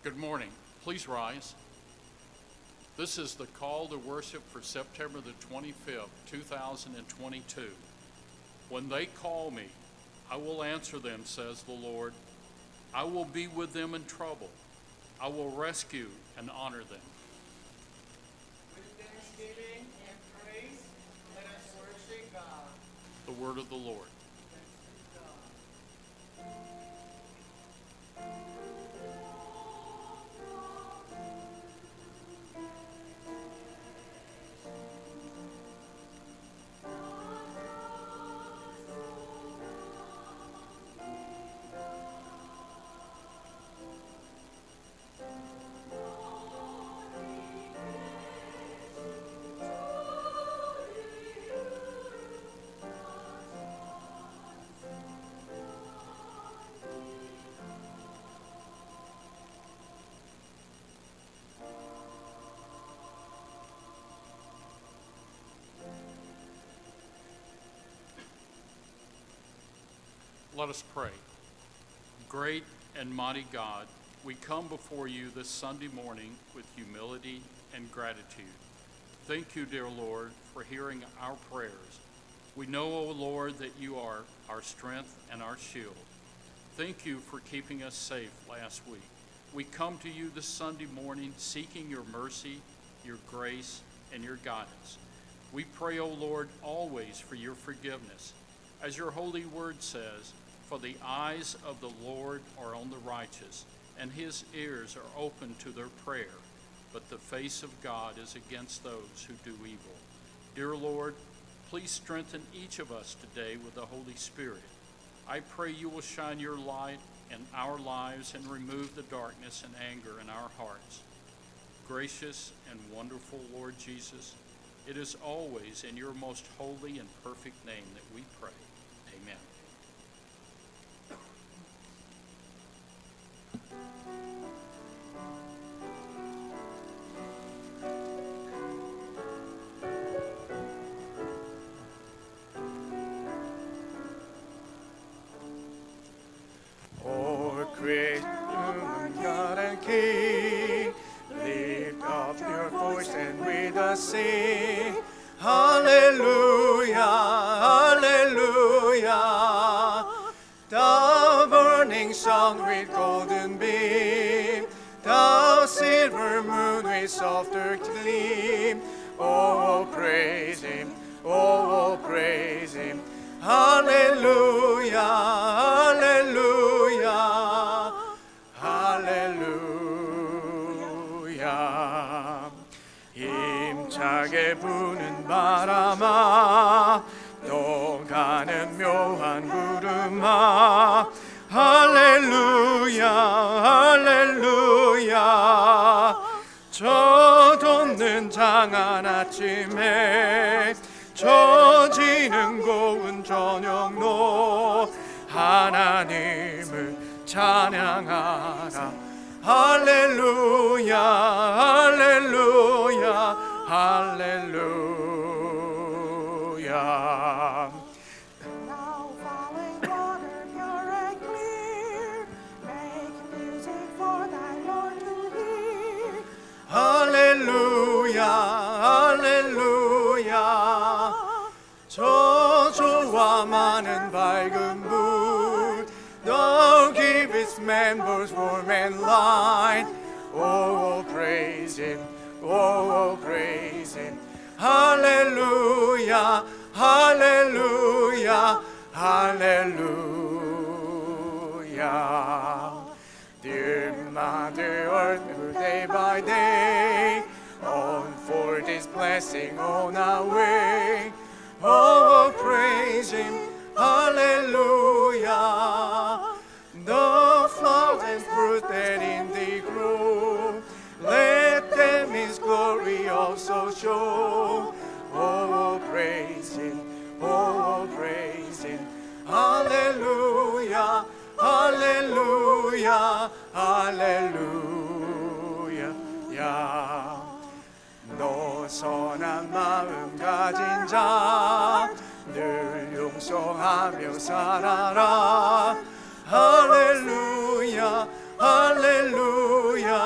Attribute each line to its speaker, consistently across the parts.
Speaker 1: Good morning. Please rise. This is the call to worship for September the 25th, 2022. When they call me, I will answer them, says the Lord. I will be with them in trouble. I will rescue and honor them.
Speaker 2: With thanksgiving and praise, let us worship God.
Speaker 1: The word of the Lord. Let us pray. Great and mighty God, we come before you this Sunday morning with humility and gratitude. Thank you, dear Lord, for hearing our prayers. We know, O Lord, that you are our strength and our shield. Thank you for keeping us safe last week. We come to you this Sunday morning seeking your mercy, your grace, and your guidance. We pray, O Lord, always for your forgiveness. As your holy word says, for the eyes of the Lord are on the righteous, and his ears are open to their prayer, but the face of God is against those who do evil. Dear Lord, please strengthen each of us today with the Holy Spirit. I pray you will shine your light in our lives and remove the darkness and anger in our hearts. Gracious and wonderful Lord Jesus, it is always in your most holy and perfect name that we pray. Amen.
Speaker 2: O great God and King, lift up your voice and with us sing. Hallelujah, hallelujah. The burning sun with golden beam, the silver moon with softer gleam. Oh, praise him, oh, praise him. Hallelujah, hallelujah, hallelujah. 힘차게 부는 바람아, 녹아는 묘한 구름아. 할렐루야, 할렐루야. 젖없는 장한 아침에 젖이는 고운 저녁로 하나님을 찬양하라. 할렐루야, 할렐루야, 할렐루야.
Speaker 3: Now flowing water pure and clear, make music for thy Lord to hear.
Speaker 2: 할렐루야, 할렐루야. 저주와 많은 밝은 불, thou givest man both warm and light. Oh, praise him, oh, praise him. Hallelujah, hallelujah, hallelujah. Dear Mother Earth, day by day, unfold this blessing on our way. Oh, praise him, hallelujah. The flowers and fruit that in thee grow, let them his glory also show. Oh, praise him, oh, praise him. Hallelujah, hallelujah, hallelujah. 너 선한 마음 가진 자, 늘 용서하며 살아라. 할렐루야, 할렐루야.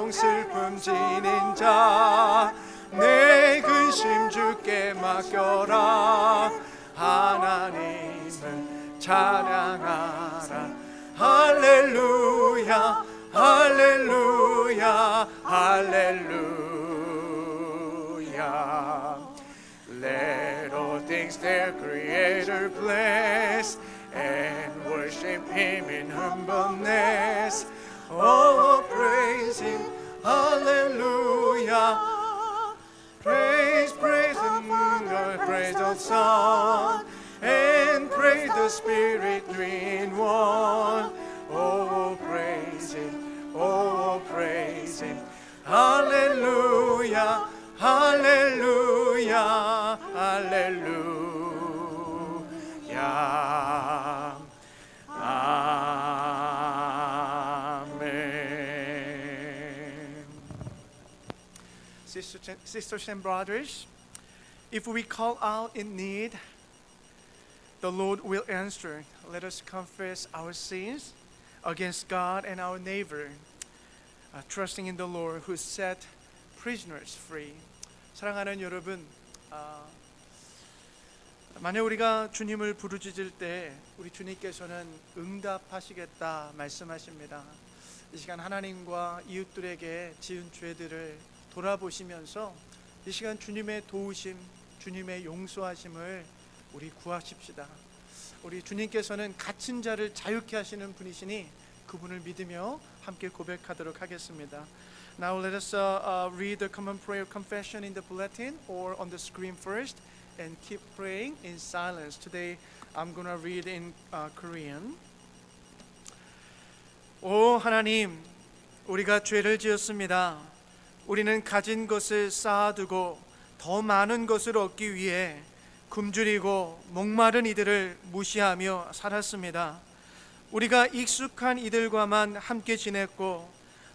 Speaker 2: 고통 슬픔 지닌 자 내 근심 주께 맡겨라 하나님을 찬양하라 할렐루야 할렐루야 할렐루야 Let all things their Creator bless and worship Him in humbleness. Oh, praise Him, Hallelujah. Praise, praise the moon, praise the sun, and praise the Spirit, three in one. Oh, praise Him, oh, praise Him, Hallelujah. 할렐루야 할렐루야 아멘. Sisters and brothers, if we call out in need, the Lord will answer. Let us confess our sins against God and our neighbor, trusting in the Lord who set prisoners free. 사랑하는 여러분, 만약 우리가 주님을 부르짖을 때 우리 주님께서는 응답하시겠다 말씀하십니다. 이 시간 하나님과 이웃들에게 지은 죄들을 돌아보시면서 이 시간 주님의 도우심, 주님의 용서하심을 우리 구하십시다. 우리 주님께서는 갇힌 자를 자유케 하시는 분이시니 그분을 믿으며 함께 고백하도록 하겠습니다. Now let us read the common prayer confession in the bulletin or on the screen first and keep praying in silence. Today I'm going to read in Korean. 오 하나님, 우리가 죄를 지었습니다. 우리는 가진 것을 쌓아두고 더 많은 것을 얻기 위해 굶주리고 목마른 이들을 무시하며 살았습니다. 우리가 익숙한 이들과만 함께 지냈고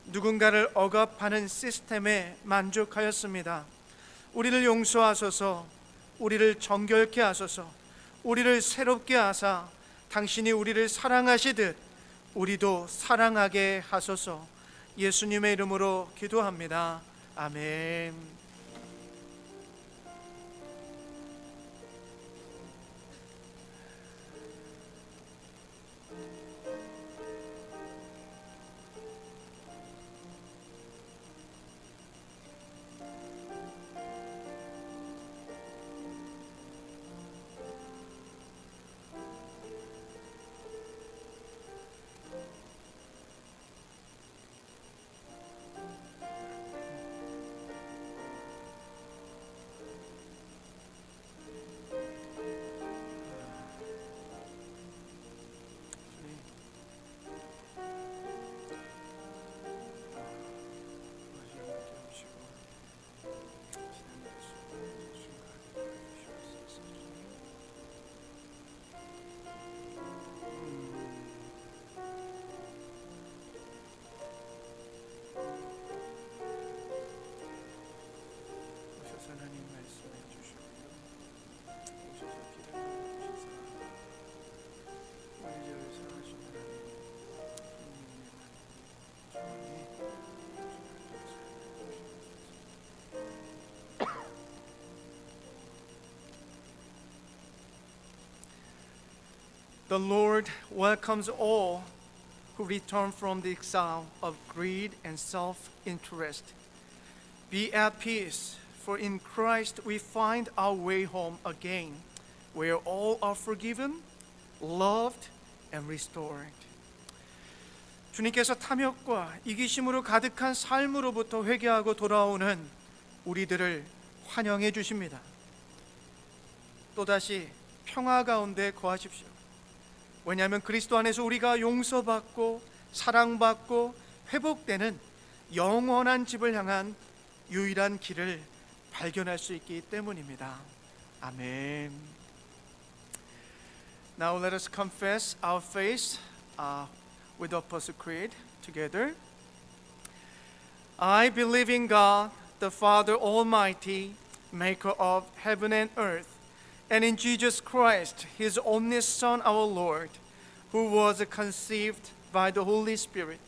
Speaker 2: 누군가를 억압하는 시스템에 만족하였습니다. 우리를 용서하소서, 우리를 정결케 하소서, 우리를 새롭게 하사 당신이 우리를 사랑하시듯 우리도 사랑하게 하소서. 예수님의 이름으로 기도합니다. 아멘. The Lord welcomes all who return from the exile of greed and self-interest. Be at peace, for in Christ we find our way home again, where all are forgiven, loved, and restored. 주님께서 탐욕과 이기심으로 가득한 삶으로부터 회개하고 돌아오는 우리들을 환영해 주십니다. 또다시 평화 가운데 거하십시오. 왜냐하면 그리스도 안에서 우리가 용서받고 사랑받고 회복되는 영원한 집을 향한 유일한 길을 발견할 수 있기 때문입니다. 아멘. Now let us confess our faith with the Apostle Creed together. I believe in God, the Father Almighty, maker of heaven and earth, and in Jesus Christ, His only Son, our Lord, who was conceived by the Holy Spirit,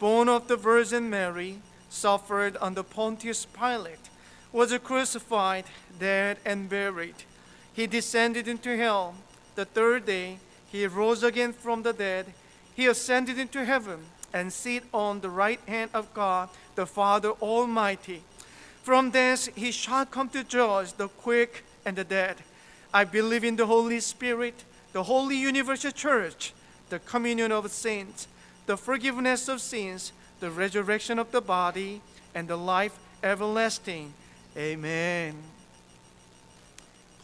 Speaker 2: born of the Virgin Mary, suffered under Pontius Pilate, was crucified, dead, and buried. He descended into hell. The third day he rose again from the dead. He ascended into heaven and sat on the right hand of God, the Father Almighty. From thence he shall come to judge the quick and the dead. I believe in the Holy Spirit, the holy universal church, the communion of saints, the forgiveness of sins, the resurrection of the body, and the life everlasting. Amen.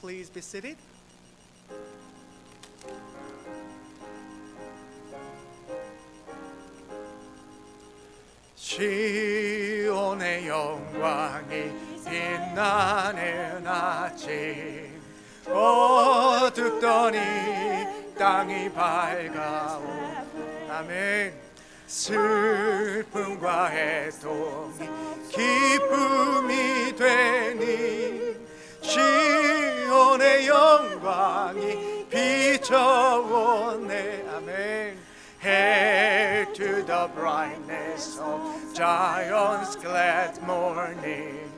Speaker 2: Please be seated. 시온의 영광이 빛나는 아침, 어둡더니 땅이 밝아오. 아멘. 슬픔과 애통이 기쁨이 되니 시온의 영광이 비춰오네. 아멘. Hail to the brightness of Zion's glad morning,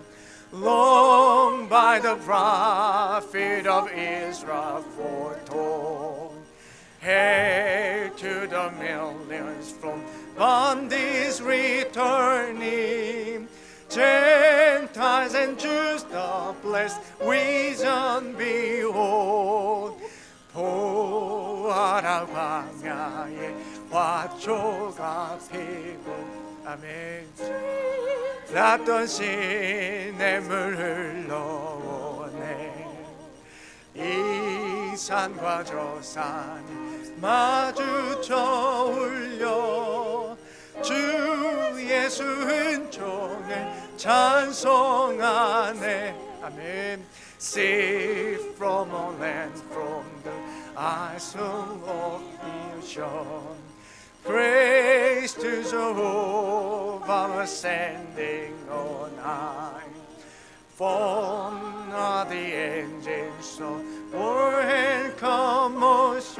Speaker 2: long by the prophet of Israel foretold. Hail to the millions from bondage returning, Gentiles and Jews, the blessed vision behold. 보아라 광야에 화초가 피고. 아멘. 났던 시냇 물 흘러오네. 이 산과 저 산이 마주쳐 울려 주 예수 은총을 찬송하네. 아멘. See from all lands, from the isle of the ocean, praise to Jehovah ascending on high. From the angels of war and commotion,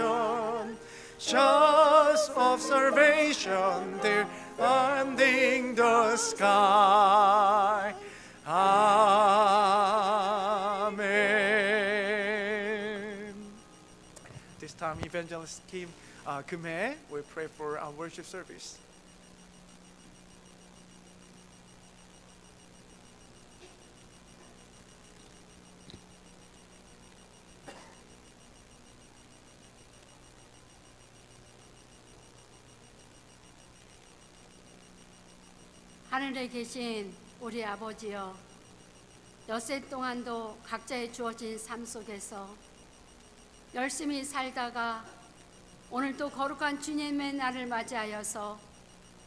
Speaker 2: shouts of salvation they're landing the sky. Amen. This time, Evangelist Kim Kume will pray for our worship service.
Speaker 4: 하늘에 계신 우리 아버지여, 엿새 동안도 각자의 주어진 삶 속에서 열심히 살다가 오늘도 거룩한 주님의 날을 맞이하여서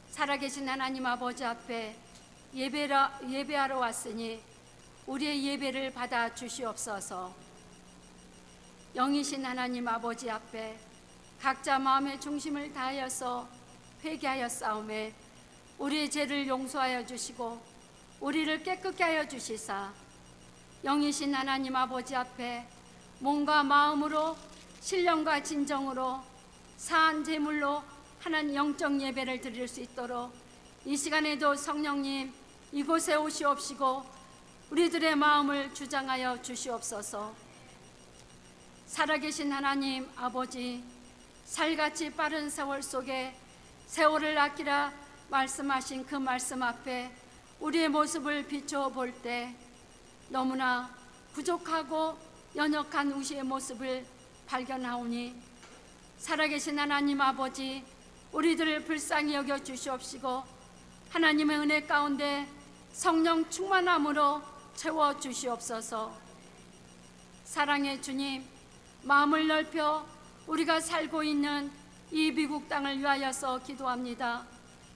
Speaker 4: 살아계신 하나님 아버지 앞에 예배하러 왔으니 우리의 예배를 받아 주시옵소서. 영이신 하나님 아버지 앞에 각자 마음의 중심을 다하여서 회개하여 싸움에 우리의 죄를 용서하여 주시고 우리를 깨끗게 하여 주시사, 영이신 하나님 아버지 앞에 몸과 마음으로 신령과 진정으로 사한 제물로 하나님 영적 예배를 드릴 수 있도록 이 시간에도 성령님 이곳에 오시옵시고 우리들의 마음을 주장하여 주시옵소서. 살아계신 하나님 아버지, 살같이 빠른 세월 속에 세월을 아끼라 말씀하신 그 말씀 앞에 우리의 모습을 비추어 볼 때 너무나 부족하고 연약한 우리의 모습을 발견하오니, 살아계신 하나님 아버지, 우리들을 불쌍히 여겨 주시옵시고 하나님의 은혜 가운데 성령 충만함으로 채워 주시옵소서. 사랑의 주님, 마음을 넓혀 우리가 살고 있는 이 미국 땅을 위하여서 기도합니다.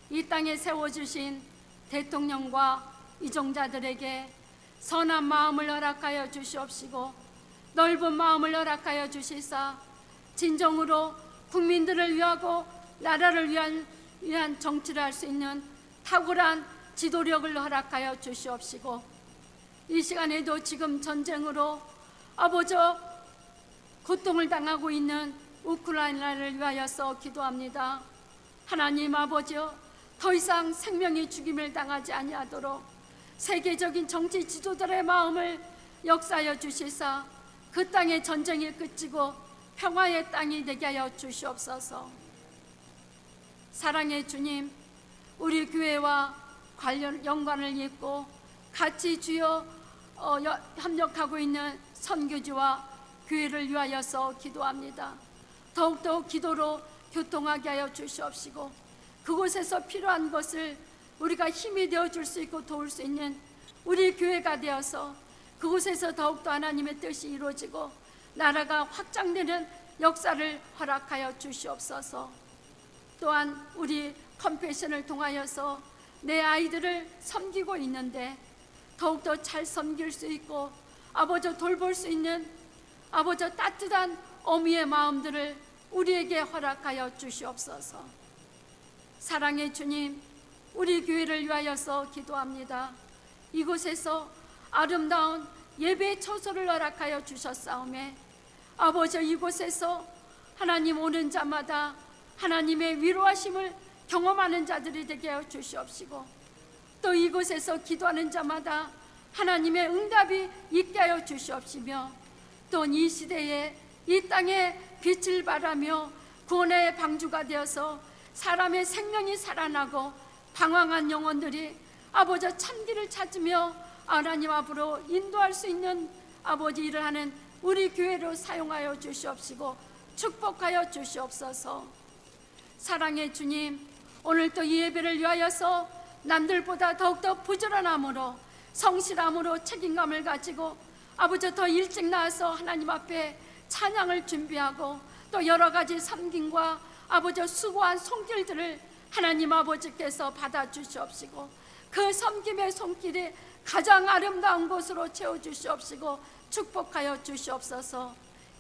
Speaker 4: 이 땅에 세워주신 대통령과 이종자들에게 선한 마음을 허락하여 주시옵시고 넓은 마음을 허락하여 주시사 진정으로 국민들을 위하고 나라를 위한 정치를 할 수 있는 탁월한 지도력을 허락하여 주시옵시고, 이 시간에도 지금 전쟁으로 아버지 고통을 당하고 있는 우크라이나를 위하여서 기도합니다. 하나님 아버지여, 더 이상 생명의 죽임을 당하지 아니하도록 세계적인 정치 지도자들의 마음을 역사하여 주시사 그 땅의 전쟁이 그치고 평화의 땅이 되게 하여 주시옵소서. 사랑의 주님, 우리 교회와 관련 연관을 잇고 같이 주여 협력하고 있는 선교지와 교회를 위하여서 기도합니다. 더욱더 기도로 교통하게 하여 주시옵시고 그곳에서 필요한 것을 우리가 힘이 되어줄 수 있고 도울 수 있는 우리 교회가 되어서 그곳에서 더욱더 하나님의 뜻이 이루어지고 나라가 확장되는 역사를 허락하여 주시옵소서. 또한 우리 컴패션을 통하여서 내 아이들을 섬기고 있는데 더욱더 잘 섬길 수 있고 아버지 돌볼 수 있는 아버지 따뜻한 어미의 마음들을 우리에게 허락하여 주시옵소서. 사랑의 주님, 우리 교회를 위하여서 기도합니다. 이곳에서 아름다운 예배 처소를 허락하여 주셨사오매 아버지 이곳에서 하나님 오는 자마다 하나님의 위로하심을 경험하는 자들이 되게 하여 주시옵시고 또 이곳에서 기도하는 자마다 하나님의 응답이 있게 하여 주시옵시며 또 이 시대에 이 땅에 빛을 발하며 구원의 방주가 되어서 사람의 생명이 살아나고 방황한 영혼들이 아버지 참기를 찾으며 하나님 앞으로 인도할 수 있는 아버지 일을 하는 우리 교회로 사용하여 주시옵시고 축복하여 주시옵소서. 사랑의 주님, 오늘 또 이 예배를 위하여서 남들보다 더욱더 부지런함으로 성실함으로 책임감을 가지고 아버지 더 일찍 나와서 하나님 앞에 찬양을 준비하고 또 여러 가지 섬김과 아버지 수고한 손길들을 하나님 아버지께서 받아주시옵시고 그 섬김의 손길이 가장 아름다운 곳으로 채워주시옵시고 축복하여 주시옵소서.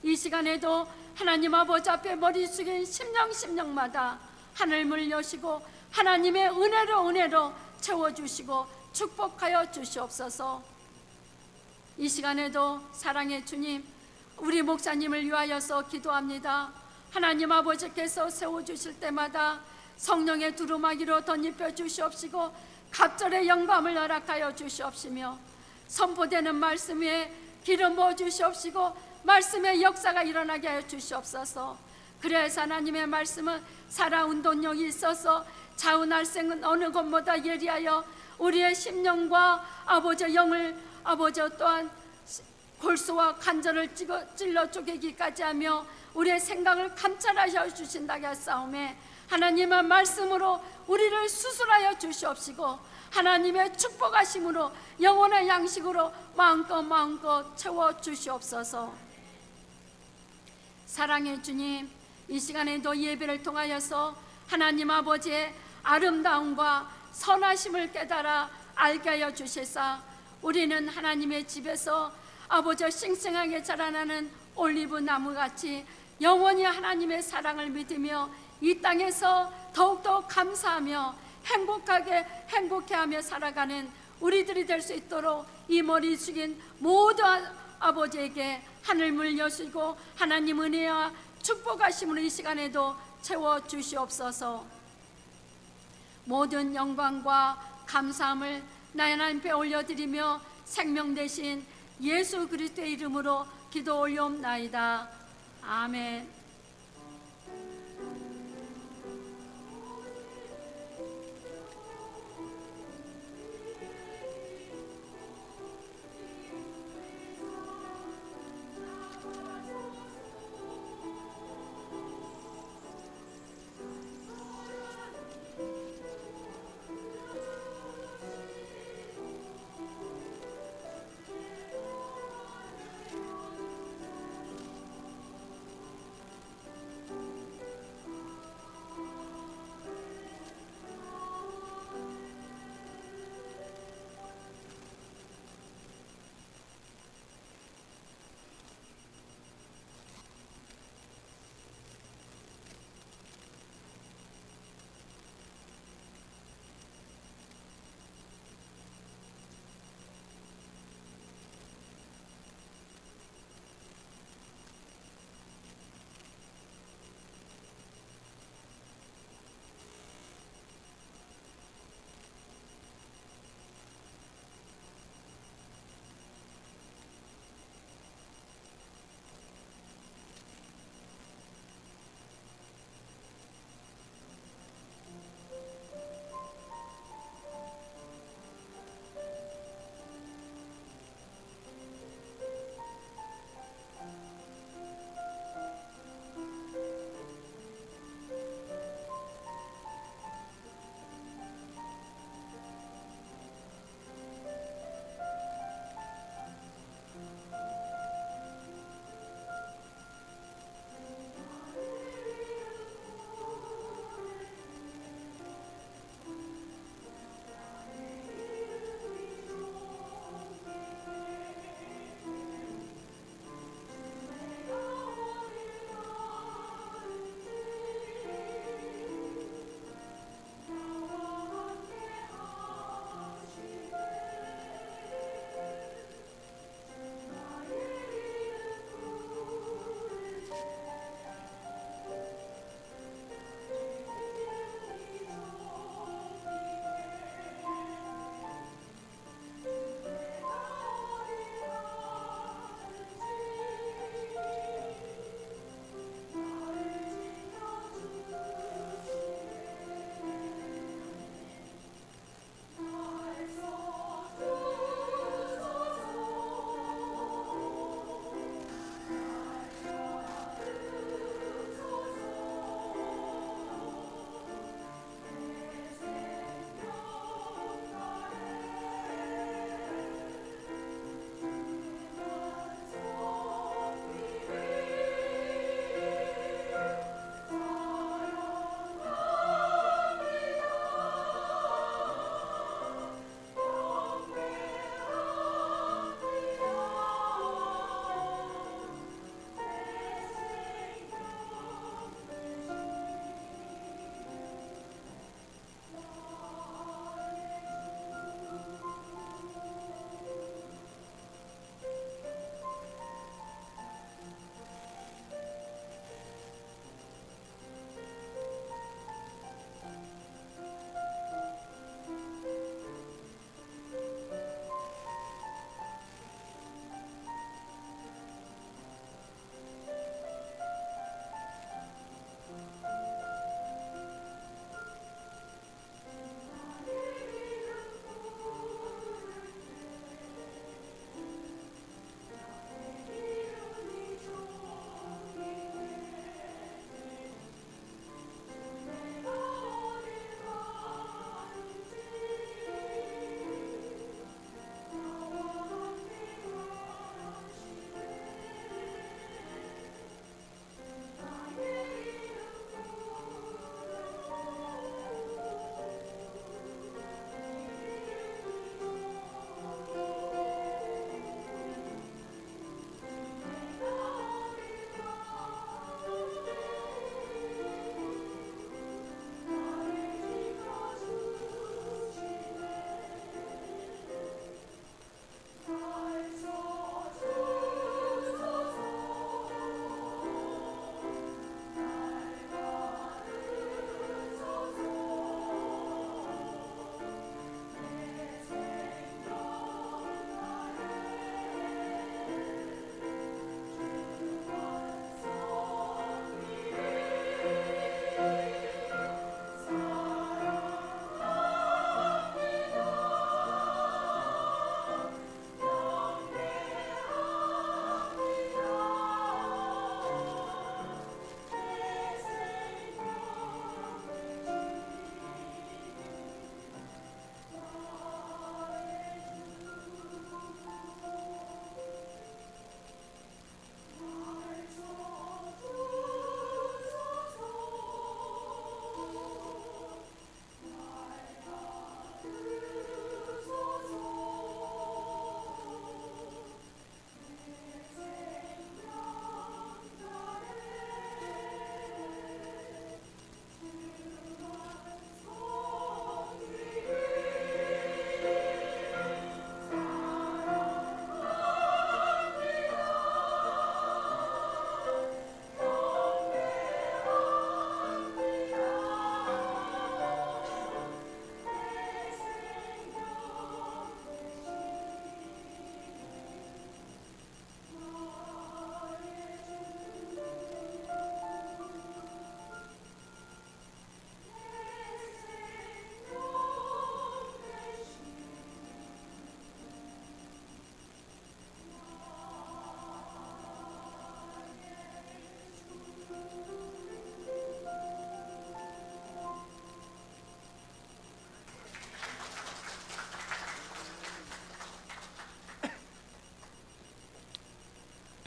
Speaker 4: 이 시간에도 하나님 아버지 앞에 머리 숙인 심령마다 하늘문 여시고 하나님의 은혜로 채워주시고 축복하여 주시옵소서. 이 시간에도 사랑의 주님, 우리 목사님을 위하여서 기도합니다. 하나님 아버지께서 세워주실 때마다 성령의 두루마기로 덧입혀 주시옵시고 갑절의 영감을 허락하여 주시옵시며 선포되는 말씀에 기름 부어 주시옵시고 말씀의 역사가 일어나게 하여 주시옵소서. 그래서 하나님의 말씀은 살아온 돈력이 있어서 자운할생은 어느 것보다 예리하여 우리의 심령과 아버지 영을 아버지 또한 골수와 관절을 찔러 쪼개기까지 하며 우리의 생각을 감찰하여 주신다고 하사오매 하나님의 말씀으로 우리를 수술하여 주시옵시고 하나님의 축복하심으로 영혼의 양식으로 마음껏 채워 주시옵소서. 사랑의 주님, 이 시간에도 예배를 통하여서 하나님 아버지의 아름다움과 선하심을 깨달아 알게 하여 주시사 우리는 하나님의 집에서 아버지 싱싱하게 자라나는 올리브 나무같이 영원히 하나님의 사랑을 믿으며 이 땅에서 더욱더 감사하며 행복해하며 살아가는 우리들이 될 수 있도록 이 머리 숙인 모든 아버지에게 하늘문 여시고 하나님 은혜와 축복하심으로 이 시간에도 채워주시옵소서. 모든 영광과 감사함을 나의 하나님께 올려드리며 생명 대신 예수 그리스도의 이름으로 기도 올려옵나이다. 아멘.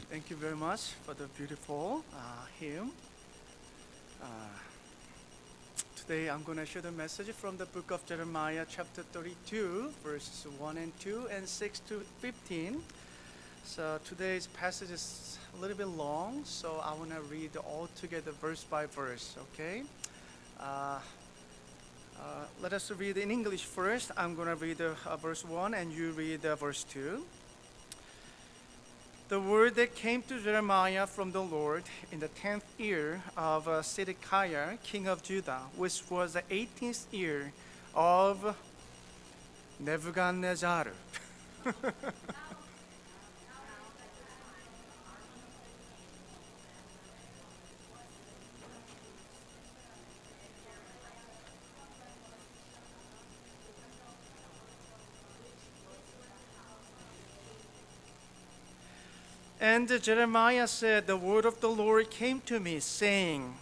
Speaker 2: Thank you very much for the beautiful hymn. Today I'm going to share the message from the book of Jeremiah, chapter 32, verses 1 and 2, and 6 to 15. So today's passage is a little bit long, so I want to read all together verse by verse, okay? Let us read in English first. I'm going to read verse 1 and you read verse 2. The word that came to Jeremiah from the Lord in the 10th year of Zedekiah, king of Judah, which was the 18th year of Nebuchadnezzar. And Jeremiah said, the word of the Lord came to me, saying,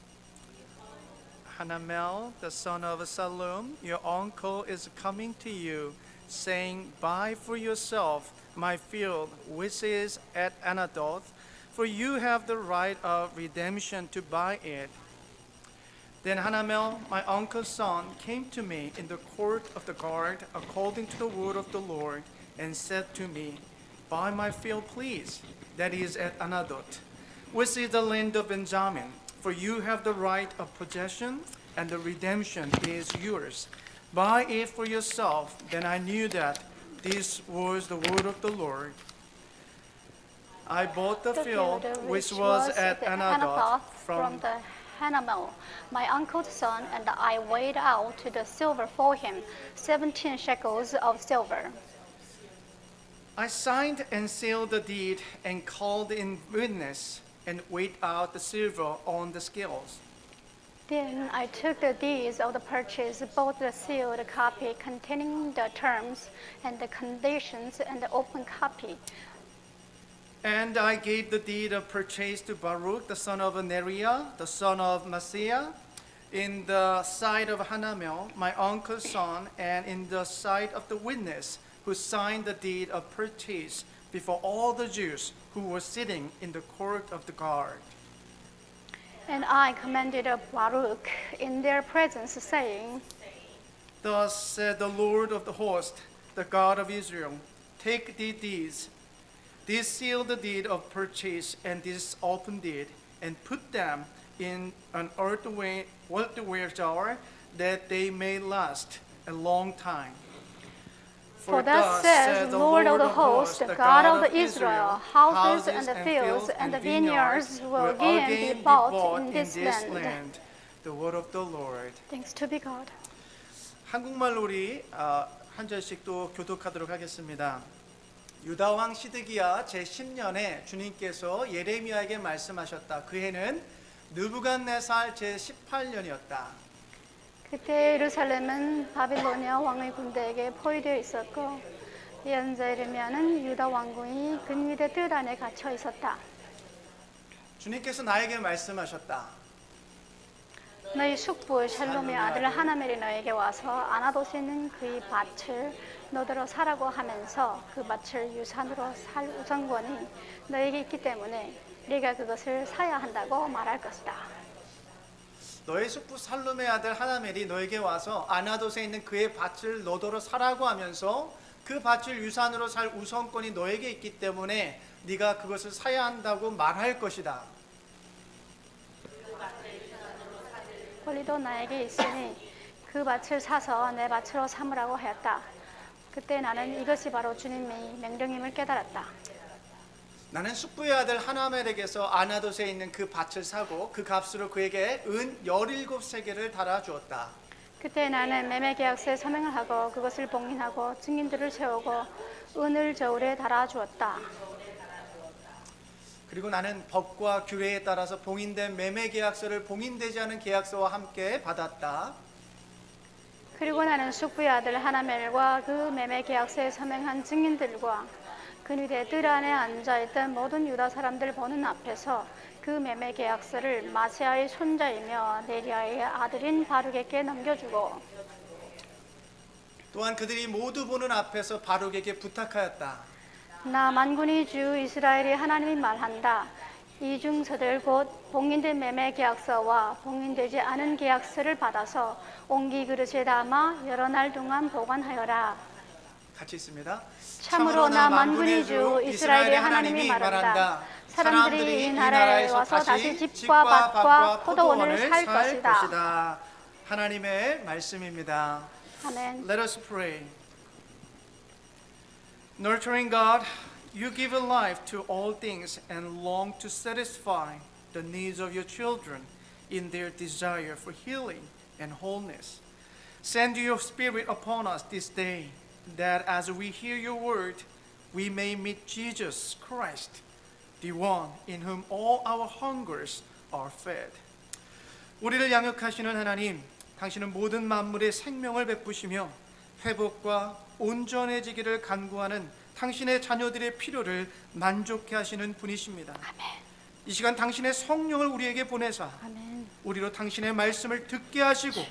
Speaker 2: Hanamel, the son of Salom, your uncle is coming to you, saying, buy for yourself my field, which is at Anadoth, for you have the right of redemption to buy it. Then Hanamel, my uncle's son, came to me in the court of the guard, according to the word of the Lord, and said to me, buy my field, please, that is at Anadoth, which is the land of Benjamin, for you have the right of possession, and the redemption is yours. Buy it for yourself. Then I knew that this was the word of the Lord. I bought the field which was at Anadoth from
Speaker 5: the Hanamel, my uncle's son, and I weighed out the silver for him, 17 shekels of silver.
Speaker 2: I signed and sealed the deed and called in witness and weighed out the silver on the scales.
Speaker 5: Then I took the deeds of the purchase, both the sealed copy containing the terms and the conditions, and the open copy.
Speaker 2: And I gave the deed of purchase to Baruch, the son of Neriah, the son of Maaseiah, in the sight of Hanamel, my uncle's son, and in the sight of the witness who signed the deed of purchase before all the Jews who were sitting in the court of the guard.
Speaker 5: And I commanded Baruch in their presence, saying,
Speaker 2: Thus said the Lord of the host, the God of Israel, take these deeds, this sealed deed of purchase and this open deed, and put them in an earthenware jar, that they may last a long time.
Speaker 5: For thus says the Lord of the hosts, the God of Israel, houses and the fields and the vineyards will again be bought in this land.
Speaker 2: The word of the Lord.
Speaker 5: Thanks to be God.
Speaker 2: 한국말로 우리 한 절씩 또 교독하도록 하겠습니다. 유다 왕 시드기야 제10년에 주님께서 예레미야에게 말씀하셨다. 그 해는 느부갓네살 제18년이었다.
Speaker 5: 그때 예루살렘은 바빌로니아 왕의 군대에게 포위되어 있었고 예언자 예레미야는 유다 왕궁이 근위대 뜰 안에 갇혀 있었다.
Speaker 2: 주님께서 나에게 말씀하셨다.
Speaker 5: 너희 숙부 샬롬의 아들 하나멜이 너에게 와서 아나돗에 있는 그의 밭을 너더러 사라고 하면서 그 밭을 유산으로 살 우선권이 너에게 있기 때문에 네가 그것을 사야 한다고 말할 것이다.
Speaker 2: 너의 숙부 살룸의 아들 하나멜이 너에게 와서 아나돗에 있는 그의 밭을 너더러 사라고 하면서 그 밭을 유산으로 살 우선권이 너에게 있기 때문에 네가 그것을 사야 한다고 말할 것이다.
Speaker 5: 권리도 나에게 있으니 그 밭을 사서 내 밭으로 삼으라고 하였다. 그때 나는 이것이 바로 주님의 명령임을 깨달았다.
Speaker 2: 나는 숙부의 아들 하나멜에게서 아나돗에 있는 그 밭을 사고 그 값으로 그에게 은 17세겔을 달아주었다.
Speaker 5: 그때 나는 매매계약서에 서명을 하고 그것을 봉인하고 증인들을 세우고 은을 저울에 달아주었다.
Speaker 2: 그리고 나는 법과 규례에 따라서 봉인된 매매계약서를 봉인되지 않은 계약서와 함께 받았다.
Speaker 5: 그리고 나는 숙부의 아들 하나멜과 그 매매계약서에 서명한 증인들과 근위대 뜰 안에 앉아있던 모든 유다 사람들 보는 앞에서 그 매매계약서를 마세아의 손자이며 네리아의 아들인 바룩에게 넘겨주고
Speaker 2: 또한 그들이 모두 보는 앞에서 바룩에게 부탁하였다.
Speaker 5: 나 만군의 주 이스라엘의 하나님이 말한다. 이중서들 곧 봉인된 매매 계약서와 봉인되지 않은 계약서를 받아서 옹기 그릇에 담아 여러 날 동안 보관하여라.
Speaker 2: 같이 있습니다.
Speaker 5: 참으로 나 만군의 주 이스라엘의 하나님이 말한다. 사람들이 이 나라에 와서 다시 집과 밭과 포도원을 살 것이다.
Speaker 2: 하나님의 말씀입니다.
Speaker 5: 아멘.
Speaker 2: Let us pray. Nurturing God, you give a life to all things and long to satisfy the needs of your children in their desire for healing and wholeness. Send your Spirit upon us this day, that as we hear your word, we may meet Jesus Christ, the one in whom all our hungers are fed. 우리를 양육하시는 하나님, 당신은 모든 만물에 생명을 베푸시며 회복과 온전해지기를 간구하는 당신의 자녀들의 필요를 만족케 하시는 분이십니다. 이 시간 당신의 성령을 우리에게 보내사
Speaker 5: 아멘.
Speaker 2: 우리로 당신의 말씀을 듣게 하시고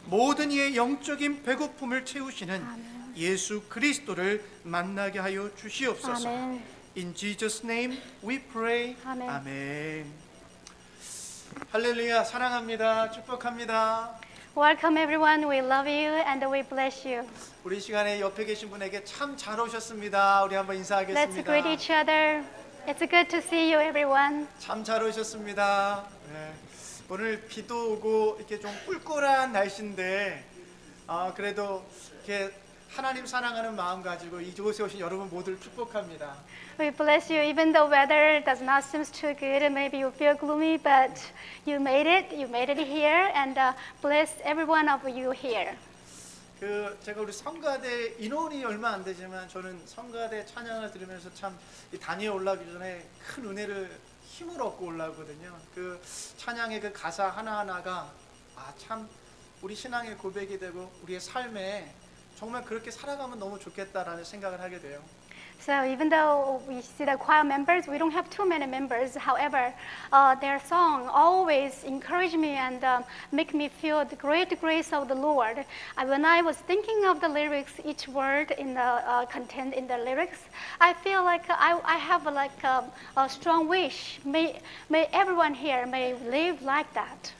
Speaker 2: 모든 이의 영적인 배고픔을 채우시는 예수 그리스도를 만나게 하여 주시옵소서.
Speaker 5: 아멘.
Speaker 2: In Jesus' name we pray.
Speaker 5: 아멘.
Speaker 2: 아멘. 할렐루야. 사랑합니다. 축복합니다.
Speaker 5: Welcome everyone. We love you and we bless you.
Speaker 2: 우리 시간에 옆에 계신 분에게 참 잘 오셨습니다. 우리 한번 인사하겠습니다.
Speaker 5: Let's greet each other. It's good to see you, everyone.
Speaker 2: 참 잘 오셨습니다. 네. 오늘 비도 오고 이렇게 좀 꿀꿀한 날씨인데 그래도 이렇게 하나님 사랑하는 마음 가지고 이곳에 오신 여러분 모두를 축복합니다.
Speaker 5: We bless you even though weather does not seem too good and maybe you feel gloomy, but you made it here, and bless every one of you here.
Speaker 2: 제가 우리 성가대 인원이 얼마 안 되지만 저는 성가대 찬양을 들으면서 참 이 단위에 올라가기 전에 큰 은혜를 힘을 얻고 올라오거든요. 그 찬양의 그 가사 하나하나가 참 우리 신앙의 고백이 되고 우리의 삶에 정말 그렇게 살아가면 너무 좋겠다라는 생각을 하게 돼요.
Speaker 5: So even though we see the choir members, we don't have too many members. However, their song always encourage me and make me feel the great grace of the Lord. When I was thinking of the lyrics, each word in the content in the lyrics, I feel like I have like a strong wish. May everyone here may live like that.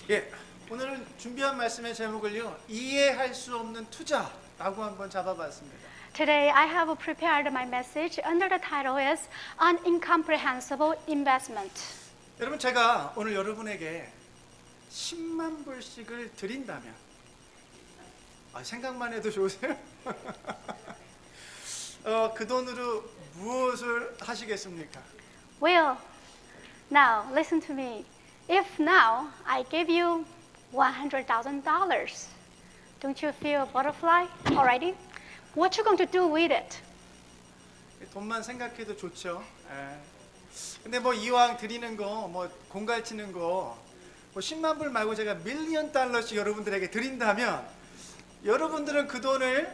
Speaker 2: 예, 오늘 준비한 말씀의 제목을요, 이해할 수 없는 투자라고 한번 잡아봤습니다.
Speaker 5: Today, I have prepared my message under the title is An Incomprehensible Investment.
Speaker 2: 여러분, 제가 오늘 여러분에게 10만 불씩을 드린다면 생각만 해도 좋으세요? 그 돈으로 무엇을 하시겠습니까?
Speaker 5: Well, now listen to me. If now I give you $100,000, don't you feel a butterfly already? What you going to do with it?
Speaker 2: 돈만 생각해도 좋죠. 근데 뭐 이왕 드리는 거, 뭐 공갈치는 거, 뭐 10만 불 말고 제가 $1,000,000 여러분들에게 드린다면 여러분들은 그 돈을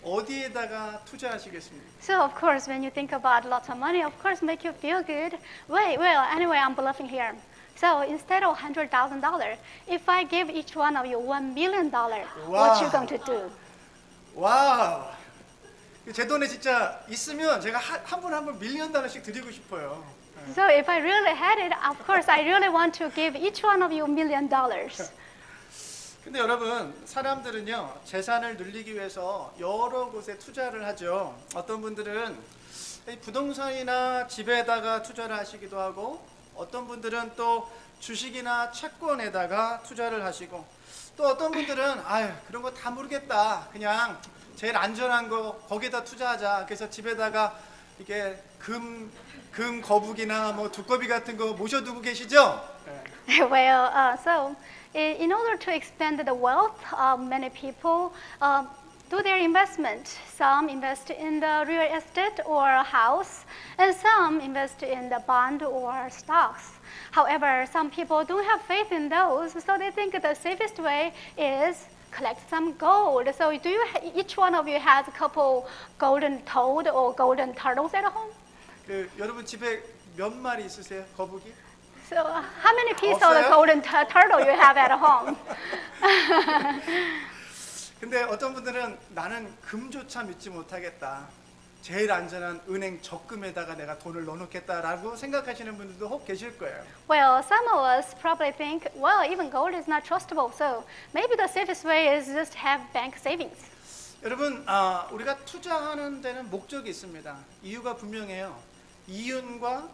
Speaker 2: 어디에다가 투자하시겠습니까?
Speaker 5: So of course, when you think about lots of money, of course, make you feel good. Well, anyway, I'm bluffing here. So instead of $100,000, if I give each one of you $1,000,000, what you going to do?
Speaker 2: 와우! 제 돈에 진짜 있으면 제가 한 분 한 분 $1,000,000씩 드리고 싶어요.
Speaker 5: So if I really had it, of course, I really want to give each one of you $1,000,000.
Speaker 2: 근데 여러분, 사람들은요, 재산을 늘리기 위해서 여러 곳에 투자를 하죠. 어떤 분들은 부동산이나 집에다가 투자를 하시기도 하고, 어떤 분들은 또 주식이나 채권에다가 투자를 하시고, 또 어떤 분들은 그런 거 다 모르겠다, 그냥 제일 안전한 거 거기에다 투자하자. 그래서 집에다가 이게 금 거북이나 뭐 두꺼비 같은 거 모셔두고 계시죠?
Speaker 5: Well, so in order to expand the wealth, many people do their investment. Some invest in the real estate or a house, and some invest in the bond or stocks. However, some people don't have faith in those, so they think the safest way is collect some gold. So each one of you has a couple golden toad or golden turtles at home?
Speaker 2: 여러분 집에 몇 마리 있으세요? 거북이?
Speaker 5: So how many pieces of the
Speaker 2: 없어요?
Speaker 5: golden turtle you have at home?
Speaker 2: 근데 어떤 분들은 나는 금조차 믿지 못하겠다. 제일 안전한 은행 적금에다가 내가 돈을 넣어놓겠다라고 생각하시는 분들도 혹 계실 거예요.
Speaker 5: Well, some of us probably think, well, even gold is not trustable, so maybe the safest way is just have bank savings.
Speaker 2: 여러분, 우리가 투자하는 데는 목적이 있습니다. 이유가 분명해요. 이윤과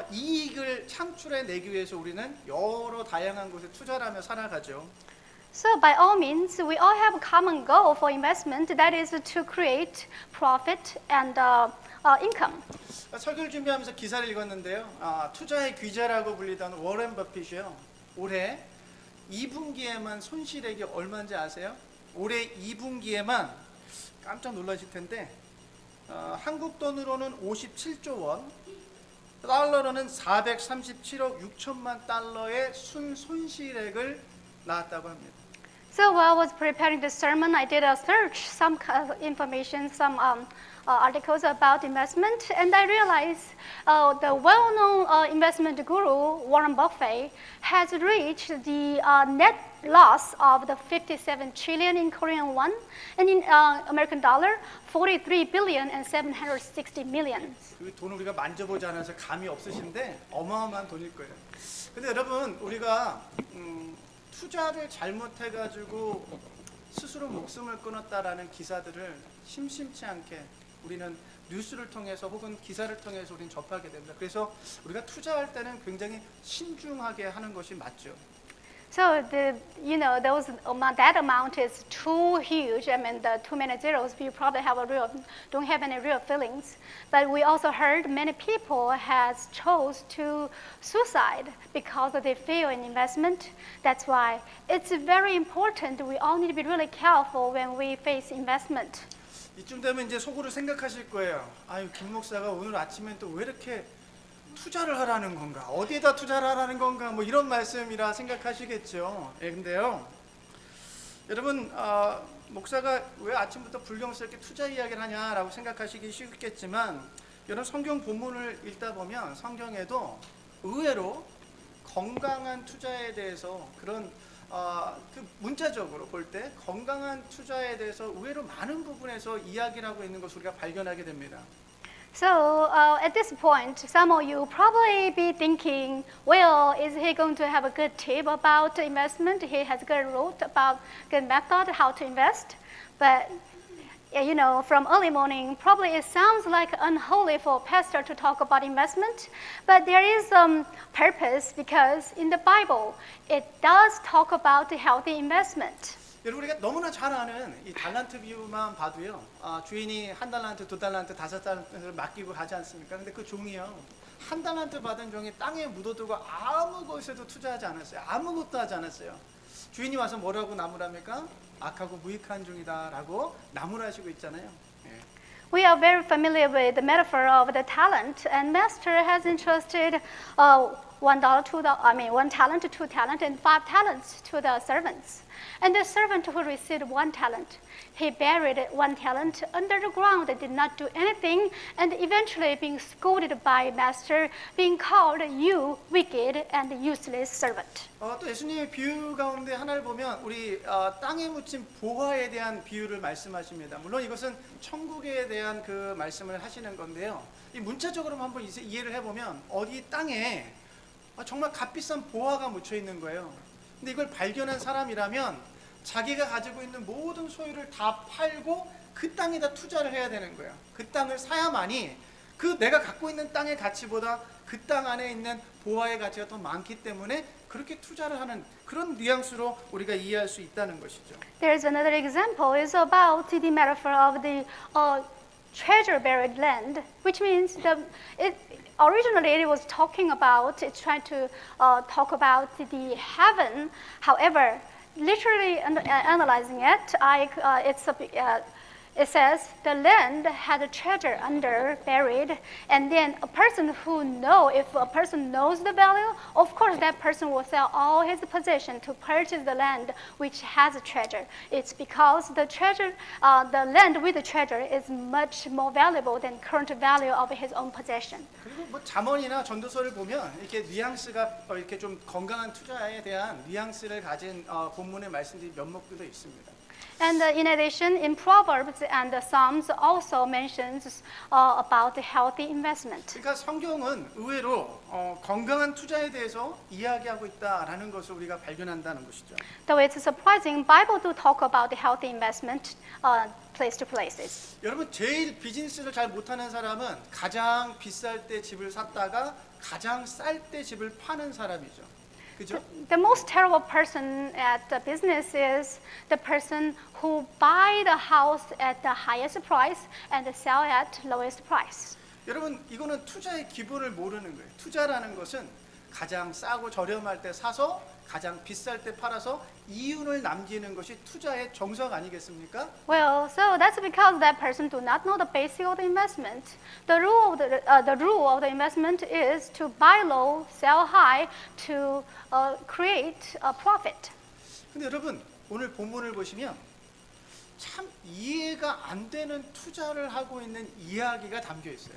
Speaker 2: 이익을 창출해내기 위해서 우리는 여러 다양한 곳에 투자를 하며 살아가죠.
Speaker 5: So by all means, we all have a common goal for investment, that is to create profit and income.
Speaker 2: 설교를 준비하면서 기사를 읽었는데요. 투자의 귀재라고 불리던 워렌 버핏이요. 올해 2분기에만 손실액이 얼마인지 아세요? 올해 2분기에만 깜짝 놀라실 텐데 한국 돈으로는 57조 원, 달러로는 437억 6천만 달러의 손실액을 낳았다고 합니다.
Speaker 5: So while I was preparing this sermon, I did a search, some information, some articles about investment, and I realized the well-known investment guru Warren Buffett has reached the net loss of the 57 trillion in Korean won, and in American dollar, 43 billion and 760 million.
Speaker 2: 그 돈을 우리가 만져보지 않아서 감이 없으신데 어마어마한 돈일 거예요. 근데 여러분, 우리가 투자를 잘못해가지고 스스로 목숨을 끊었다라는 기사들을 심심치 않게 우리는 뉴스를 통해서 혹은 기사를 통해서 우리는 접하게 됩니다. 그래서 우리가 투자할 때는 굉장히 신중하게 하는 것이 맞죠.
Speaker 5: So that amount is too huge. I mean, the too many zeros, you probably don't have any real feelings. But we also heard many people has chose to suicide because they fail in investment. That's why it's very important. We all need to be really careful when we face investment.
Speaker 2: 이쯤 되면 이제 속으로 생각하실 거예요. 아유, 김 목사가 오늘 아침엔 또 왜 이렇게 투자를 하라는 건가? 어디에다 투자를 하라는 건가? 뭐 이런 말씀이라 생각하시겠죠. 예, 근데요, 여러분, 목사가 왜 아침부터 불경스럽게 투자 이야기를 하냐라고 생각하시기 쉽겠지만, 여러분 성경 본문을 읽다 보면 성경에도 의외로 건강한 투자에 대해서 그런 그 문자적으로 볼 때 건강한 투자에 대해서 의외로 많은 부분에서 이야기를 하고 있는 것을 우리가 발견하게 됩니다.
Speaker 5: So at this point, some of you probably be thinking, well, is he going to have a good tip about investment? He has good route about good method how to invest. But you know, from early morning, probably it sounds like unholy for a pastor to talk about investment. But there is some purpose because in the Bible, it does talk about healthy investment.
Speaker 2: 여러분, 우리가 너무나 잘 아는 이 달란트 비유만 봐도요, 주인이 한 달란트, 두 달란트, 다섯 달란트를 맡기고 가지 않습니까? 근데 그 종이요, 한 달란트 받은 종이 땅에 묻어두고 아무 것에도 투자하지 않았어요. 아무것도 하지 않았어요. 주인이 와서 뭐라고 나무랍니까? 악하고 무익한 종이다라고 나무라시고 있잖아요. 예.
Speaker 5: We are very familiar with the metaphor of the talent, and master has entrusted $1 to one talent, 2 talent, and 5 talents to the servants. And the servant who received 1 talent, he buried 1 talent under the ground, did not do anything, and eventually being scolded by master, being called you wicked and useless servant.
Speaker 2: 또 예수님의 비유 가운데 하나를 보면 우리 땅에 묻힌 보화에 대한 비유를 말씀하십니다. 물론 이것은 천국에 대한 그 말씀을 하시는 건데요. 이 문자적으로 한번 이해를 해보면 어디 땅에 정말 값비싼 보화가 묻혀 있는 거예요. 근데 이걸 발견한 사람이라면 자기가 가지고 있는 모든 소유를 다 팔고 그 땅에다 투자를 해야 되는 거예요. 그 땅을 사야만이 그 내가 갖고 있는 땅의 가치보다 그 땅 안에 있는 보화의 가치가 더 많기 때문에 그렇게 투자를 하는 그런 뉘앙스로 우리가 이해할 수 있다는 것이죠.
Speaker 5: There's another example. It's about the metaphor of the treasure buried land, which means originally it was talking about, it's trying to talk about the heaven. However, literally analyzing it, it says the land had a treasure under buried, and then if a person knows the value, of course that person will sell all his possession to purchase the land which has a treasure. It's because the land with the treasure is much more valuable than current value of his own possession.
Speaker 2: 그리고 뭐 잠언이나 전도서를 보면 이렇게 뉘앙스가 이렇게 좀 건강한 투자에 대한 뉘앙스를 가진 본문의 말씀들이 몇 목들도 있습니다.
Speaker 5: And in addition, in Proverbs and the Psalms also mentions about healthy investment.
Speaker 2: 그러니까 성경은 의외로 건강한 투자에 대해서 이야기하고 있다라는 것을 우리가 발견한다는 것이죠.
Speaker 5: Though it's surprising, Bible do talk about the healthy investment place to places.
Speaker 2: 여러분 제일 비즈니스를 잘 못하는 사람은 가장 비쌀 때 집을 샀다가 가장 쌀 때 집을 파는 사람이죠. 그죠?
Speaker 5: The most terrible person at the business is the person who buy the house at the highest price and sell at lowest price.
Speaker 2: 여러분 이거는 투자의 기본을 모르는 거예요. 투자라는 것은 가장 싸고 저렴할 때 사서 가장 비쌀 때 팔아서 이윤을 남기는 것이 투자의 정석 아니겠습니까?
Speaker 5: Well, so that's because that person do not know the basic of the investment. The rule of the investment is to buy low, sell high, to create a profit.
Speaker 2: 근데 여러분 오늘 본문을 보시면 참 이해가 안 되는 투자를 하고 있는 이야기가 담겨 있어요.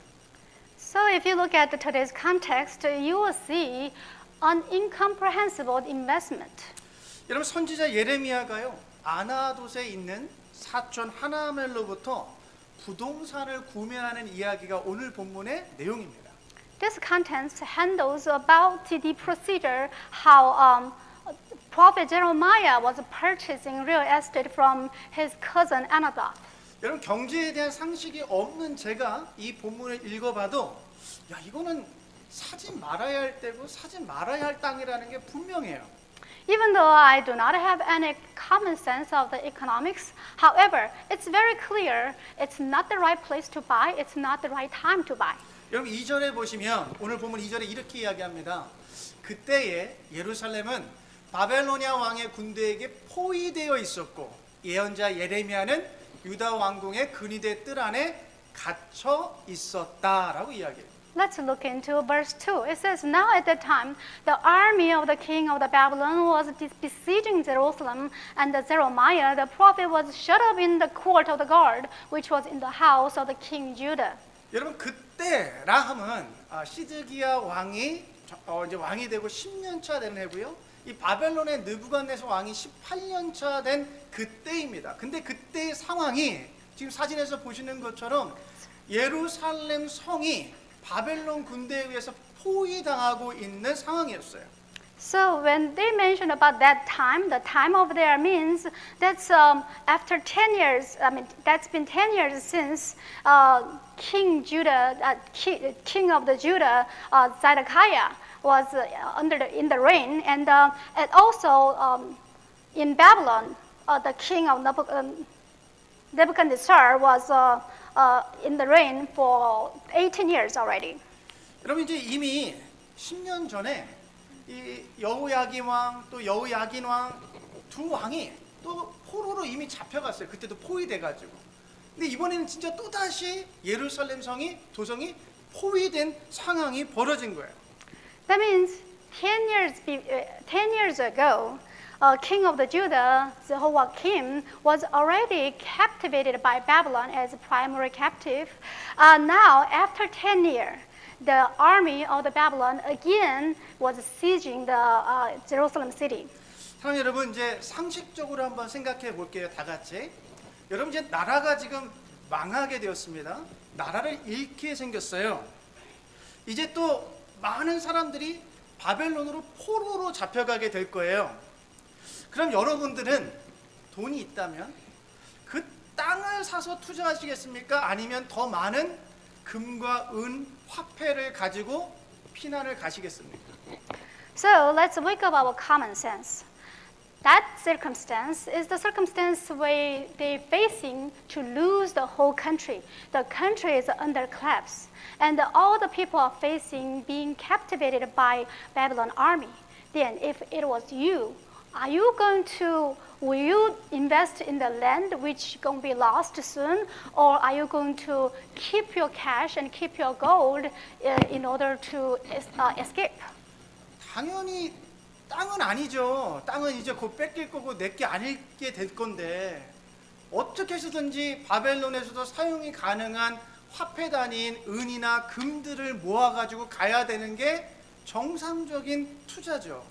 Speaker 5: So if you look at today's context, you will see an incomprehensible investment.
Speaker 2: 여러분 선지자 예레미야가요 아나돗에 있는 사촌 하나멜로부터 부동산을 구매하는 이야기가 오늘 본문의 내용입니다.
Speaker 5: This content handles about the procedure how Prophet Jeremiah was purchasing real estate from his cousin Anadoth.
Speaker 2: 여러분 경제에 대한 상식이 없는 제가 이 본문을 읽어봐도 야 이거는 사지 말아야 할 때고 사지 말아야 할 땅이라는 게 분명해요.
Speaker 5: Even though I do not have any common sense of the economics, however, it's very clear it's not the right place to buy, it's not the right time to buy.
Speaker 2: 여러분 2절에 보시면 오늘 본문 2절에 이렇게 이야기합니다. 그때에 예루살렘은 바벨로니아 왕의 군대에게 포위되어 있었고 예언자 예레미야는 유다 왕궁의 근위대 뜰 안에 갇혀 있었다라고 이야기해요.
Speaker 5: Let's look into verse 2. It says, Now at that time, the army of the king of the Babylon was besieging Jerusalem, and Jeremiah the prophet was shut up in the court of the guard, which was in the house of the king Judah.
Speaker 2: 여러분 그때라 함은 시드기야 왕이 이제 왕이 되고 10년 차 된 해고요. 이 바벨론의 느부갓네살 왕이 18년 차 된 그때입니다. 근데 그때의 상황이 지금 사진에서 보시는 것처럼 예루살렘 성이 바벨론 군대에 의해서 포위당하고 있는 상황이었어요.
Speaker 5: So when they mention about that time, the time over there means that's after 10 years. I mean, that's been 10 years since King Judah, King of the Judah, Zedekiah was in the reign, and also in Babylon, the king of Nebuchadnezzar was in the reign for 18 years already.
Speaker 2: 여러분 이제 이미 10년 전에 이 여호야긴 왕 또 여호야긴 왕 두 왕이 또 포로로 이미 잡혀갔어요. 그때도 포위돼가지고. 근데 이번에는 진짜 또 다시 예루살렘 성이 도성이 포위된 상황이 벌어진 거예요.
Speaker 5: That means 10 years ago, king of the Judah, Jehoiakim, was already captivated by Babylon as a primary captive. Now, after 10 years, the army of the Babylon again was sieging the Jerusalem city.
Speaker 2: 사랑하는 여러분 이제 상식적으로 한번 생각해 볼게요. 다 같이. 여러분 이제 나라가 지금 망하게 되었습니다. 나라를 잃게 생겼어요. 이제 또 많은 사람들이 바벨론으로 포로로 잡혀가게 될 거예요. 그럼 여러분들은 돈이 있다면 그 땅을 사서 투자하시겠습니까? 아니면 더 많은 금과 은, 화폐를 가지고 피난을 가시겠습니까?
Speaker 5: So let's wake up our common sense. That circumstance is the circumstance where they're facing to lose the whole country. The country is under collapse, and all the people are facing being captivated by Babylon army. Then, if it was you, will you invest in the land which is going to be lost soon, or are you going to keep your cash and keep your gold in order to escape?
Speaker 2: 당연히 땅은 아니죠. 땅은 이제 곧 뺏길 거고 내게 아니게 될 건데 어떻게 해서든지 바벨론에서도 사용이 가능한 화폐 단위인 은이나 금들을 모아가지고 가야 되는 게 정상적인 투자죠.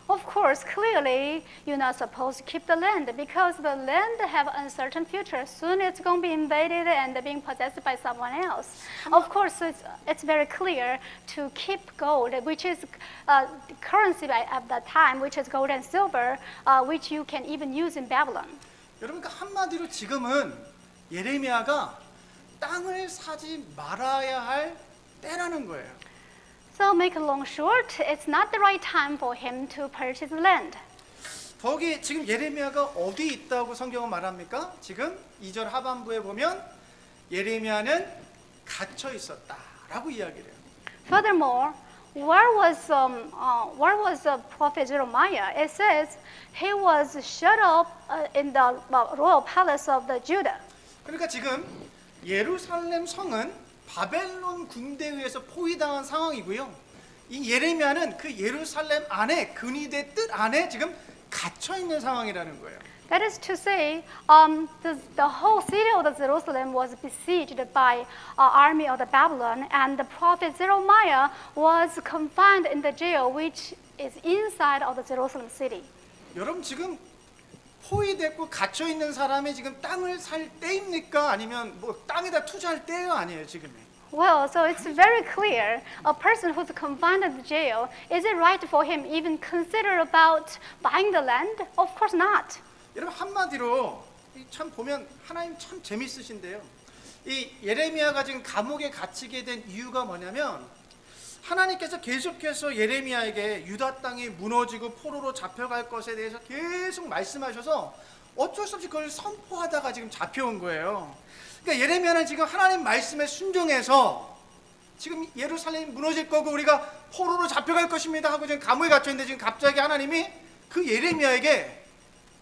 Speaker 5: Of course, clearly, you're not supposed to keep the land because the land have uncertain future. Soon it's going to be invaded and being possessed by someone else. Of course, it's very clear to keep gold, which is the currency at that time, which is gold and silver, which you can even use in Babylon.
Speaker 2: 여러분, 그러니까 한마디로 지금은 예레미야가 땅을 사지 말아야 할 때라는 거예요.
Speaker 5: So make it long short, it's not the right time for him to purchase land.
Speaker 2: 거기 지금 예레미야가 어디 있다고 성경은 말합니까? 지금 2절 하반부에 보면 예레미야는 갇혀 있었다라고 이야기를 해요.
Speaker 5: Furthermore, where was prophet Jeremiah? It says he was shut up in the royal palace of the Judah.
Speaker 2: 그러니까 지금 예루살렘 성은 바벨론 군대에 의해서 포위당한 상황이고요. 이 예레미야는 그 예루살렘 안에 근위대 뜻 안에 지금 갇혀 있는 상황이라는 거예요.
Speaker 5: That is to say, the whole city of the Jerusalem was besieged by army of the Babylon, and the prophet Jeremiah was confined in the jail, which is inside of the Jerusalem city.
Speaker 2: 여러분 지금 포위됐고 갇혀 있는 사람이 지금 땅을 살 때입니까? 아니면 뭐 땅에다 투자할 때가 아니에요 지금이.
Speaker 5: Well, so it's very clear. A person who's confined in the jail, is it right for him even consider about buying the land? Of course not.
Speaker 2: 여러분 한마디로 참 보면 하나님 참 재밌으신데요. 이 예레미야가 지금 감옥에 갇히게 된 이유가 뭐냐면 하나님께서 계속해서 예레미야에게 유다 땅이 무너지고 포로로 잡혀갈 것에 대해서 계속 말씀하셔서 어쩔 수 없이 그걸 선포하다가 지금 잡혀온 거예요. 그러니까 예레미야는 지금 하나님 말씀에 순종해서 지금 예루살렘이 무너질 거고 우리가 포로로 잡혀갈 것입니다 하고 지금 감옥에 갇혀 있는데 지금 갑자기 하나님이 그 예레미야에게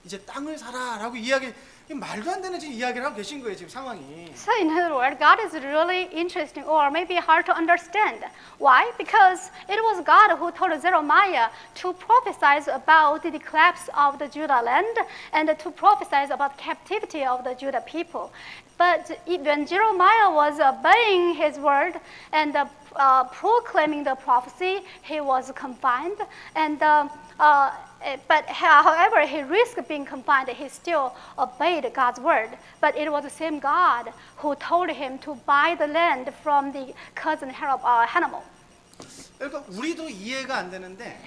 Speaker 2: 이제 땅을 사라라고 이야기 말도 안 되는 지금 이야기를 하고 계신 거예요 지금 상황이.
Speaker 5: So in other words, God is really interesting or maybe hard to understand. Why? Because it was God who told Jeremiah to prophesy about the collapse of the Judah land and to prophesy about captivity of the Judah people. But when Jeremiah was obeying his word and proclaiming the prophecy, he was confined. But however, he risked being confined. He still obeyed God's word. But it was the same God who told him to buy the land from the cousin Hanamel.
Speaker 2: 그러니까 우리도 이해가 안 되는데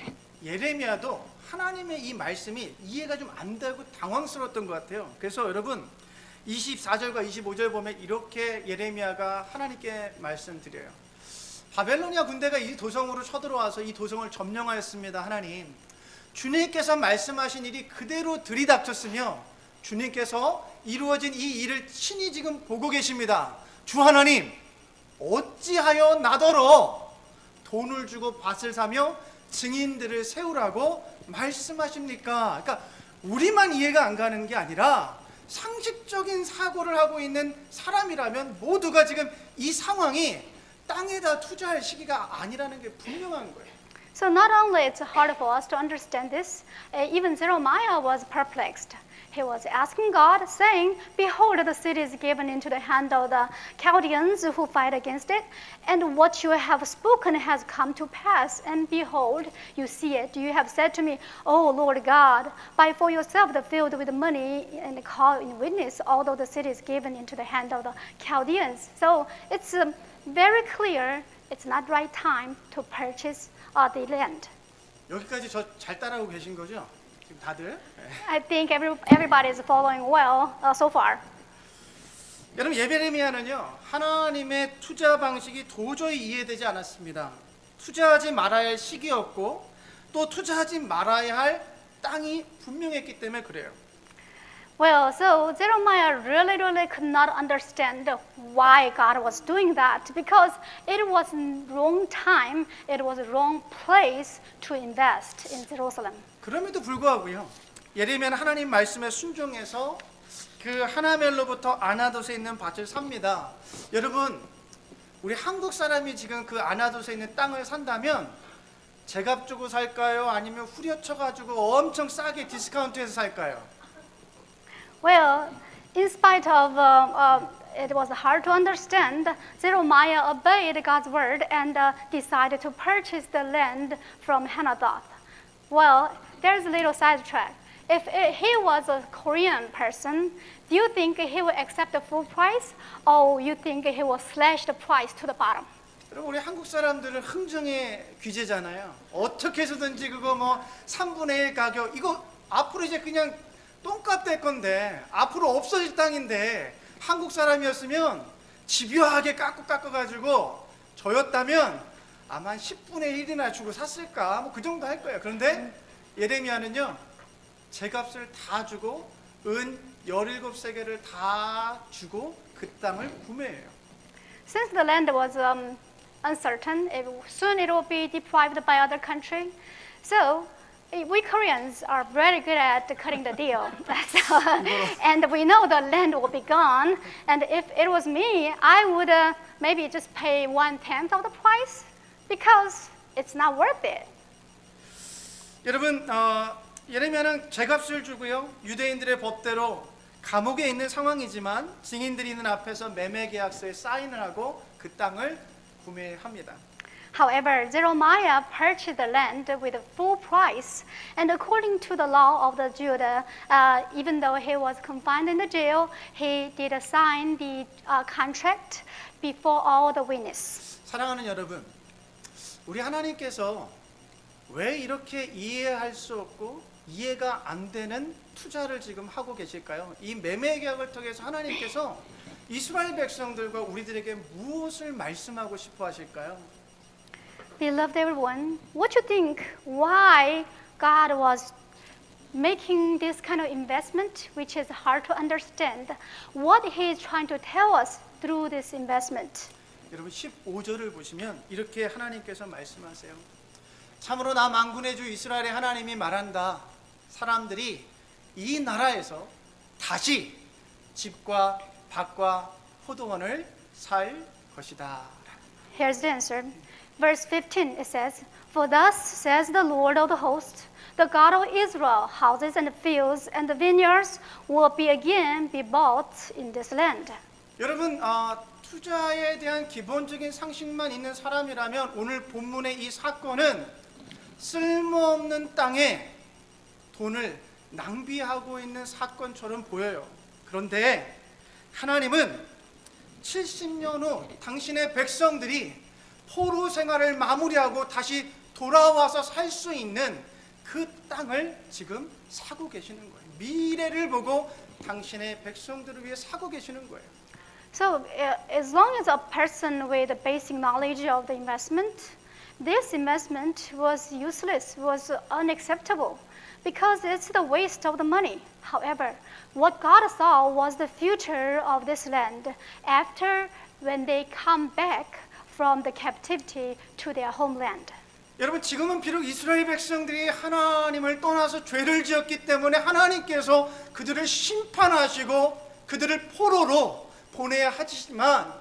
Speaker 2: 예레미야도 하나님의 이 말씀이 이해가 좀 안 되고 당황스러웠던 것 같아요. 그래서 여러분 24절과 25절 보면 이렇게 예레미야가 하나님께 말씀드려요. 바벨로니아 군대가 이 도성으로 쳐들어와서 이 도성을 점령하였습니다. 하나님, 주님께서 말씀하신 일이 그대로 들이닥쳤으며 주님께서 이루어진 이 일을 친히 지금 보고 계십니다. 주 하나님, 어찌하여 나더러 돈을 주고 밭을 사며 증인들을 세우라고 말씀하십니까? 그러니까 우리만 이해가 안 가는 게 아니라 상식적인 사고를 하고 있는 사람이라면 모두가 지금 이 상황이 땅에다 투자할 시기가 아니라는 게 분명한 거예요.
Speaker 5: So not only it's hard for us to understand this, even Jeremiah was perplexed. He was asking God, saying, "Behold, the city is given into the hand of the Chaldeans who fight against it, and what you have spoken has come to pass. And behold, you see it. You have said to me, O Lord God, buy for yourself the field with money and call in witness, although the city is given into the hand of the Chaldeans." So it's very clear it's not right time to purchase the land.
Speaker 2: 여기까지 저 잘 따라오고 계신 거죠? 지금 다들?
Speaker 5: I think everybody is following well so far.
Speaker 2: 여러분 예레미야는요 하나님의 투자 방식이 도저히 이해되지 않았습니다. 투자하지 말아야 할 시기였고 또 투자하지 말아야 할 땅이 분명했기 때문에 그래요.
Speaker 5: Well, so Jeremiah really could not understand why God was doing that because it was wrong time, it was wrong place to invest in Jerusalem.
Speaker 2: 그럼에도 불구하고요 예레미야는 하나님 말씀에 순종해서 그 하나멜로부터 아나돗에 있는 밭을 삽니다. 여러분 우리 한국 사람이 지금 그 아나돗에 있는 땅을 산다면 제값 주고 살까요? 아니면 후려쳐 가지고 엄청 싸게 디스카운트해서 살까요?
Speaker 5: Well, in spite of it was hard to understand, Jeremiah obeyed God's word and decided to purchase the land from Hanadoth. Well, there's a little sidetrack. If he was a Korean person, do you think he will accept the full price, or you think he will slash the price to the bottom?
Speaker 2: 여러분 우리 한국 사람들은 흥정의 귀재잖아요. 어떻게 해서든지 그거 뭐 3분의 1 가격 이거 앞으로 이제 그냥 똥값 될 건데 앞으로 없어질 땅인데 한국 사람이었으면 집요하게 깎아가지고 저였다면 아마 한 10분의 1이나 주고 샀을까 뭐 그 정도 할 거예요. 그런데 예레미야는요 제 값을 다 주고 은 17세겔을 다 주고 그 땅을 구매해요.
Speaker 5: Since the land was uncertain, soon it will be deprived by other country. So we Koreans are very good at cutting the deal. So, and we know the land will be gone. And if it was me, I would maybe just pay 1/10 of the price because it's not worth it.
Speaker 2: 여러분 예레미야는 제값을 주고요. 유대인들의 법대로 감옥에 있는 상황이지만 증인들이 있는 앞에서 매매 계약서에 사인을 하고 그 땅을 구매합니다.
Speaker 5: However, Jeremiah purchased the land with a full price, and according to the law of the Judah, even though he was confined in the jail, he did sign the contract before all the witnesses.
Speaker 2: 사랑하는 여러분, 우리 하나님께서 왜 이렇게 이해할 수 없고 이해가 안 되는 투자를 지금 하고 계실까요? 이 매매 계약을 통해서 하나님께서 이스라엘 백성들과 우리들에게 무엇을 말씀하고 싶어 하실까요?
Speaker 5: Beloved everyone, what you think why God was making this kind of investment, which is hard to understand, what he is trying to tell us through this investment?
Speaker 2: 여러분 15절을 보시면 이렇게 하나님께서 말씀하세요. 참으로 나 만군의 주 이스라엘의 하나님이 말한다. 사람들이 이 나라에서 다시 집과 밭과 포도원을 살 것이다.
Speaker 5: Here's the answer. Verse 15 it says, For thus says the Lord of the hosts, the God of Israel, houses and fields and the vineyards will be bought in this land.
Speaker 2: 여러분 투자에 대한 기본적인 상식만 있는 사람이라면 오늘 본문의 이 사건은 쓸모없는 땅에 돈을 낭비하고 있는 사건처럼 보여요. 그런데 하나님은 70년 후 당신의 백성들이 포로 생활을 마무리하고 다시 돌아와서 살 수 있는 그 땅을 지금 사고 계시는 거예요. 미래를 보고 당신의 백성들을 위해 사고 계시는 거예요.
Speaker 5: So as long as a person with basic knowledge of the investment, this investment was useless, was unacceptable, because it's the waste of the money. However, what God saw was the future of this land after when they come back from the captivity to their homeland.
Speaker 2: 여러분 지금은 비록 이스라엘 백성들이 하나님을 떠나서 죄를 지었기 때문에 하나님께서 그들을 심판하시고 그들을 포로로 보내야 하지만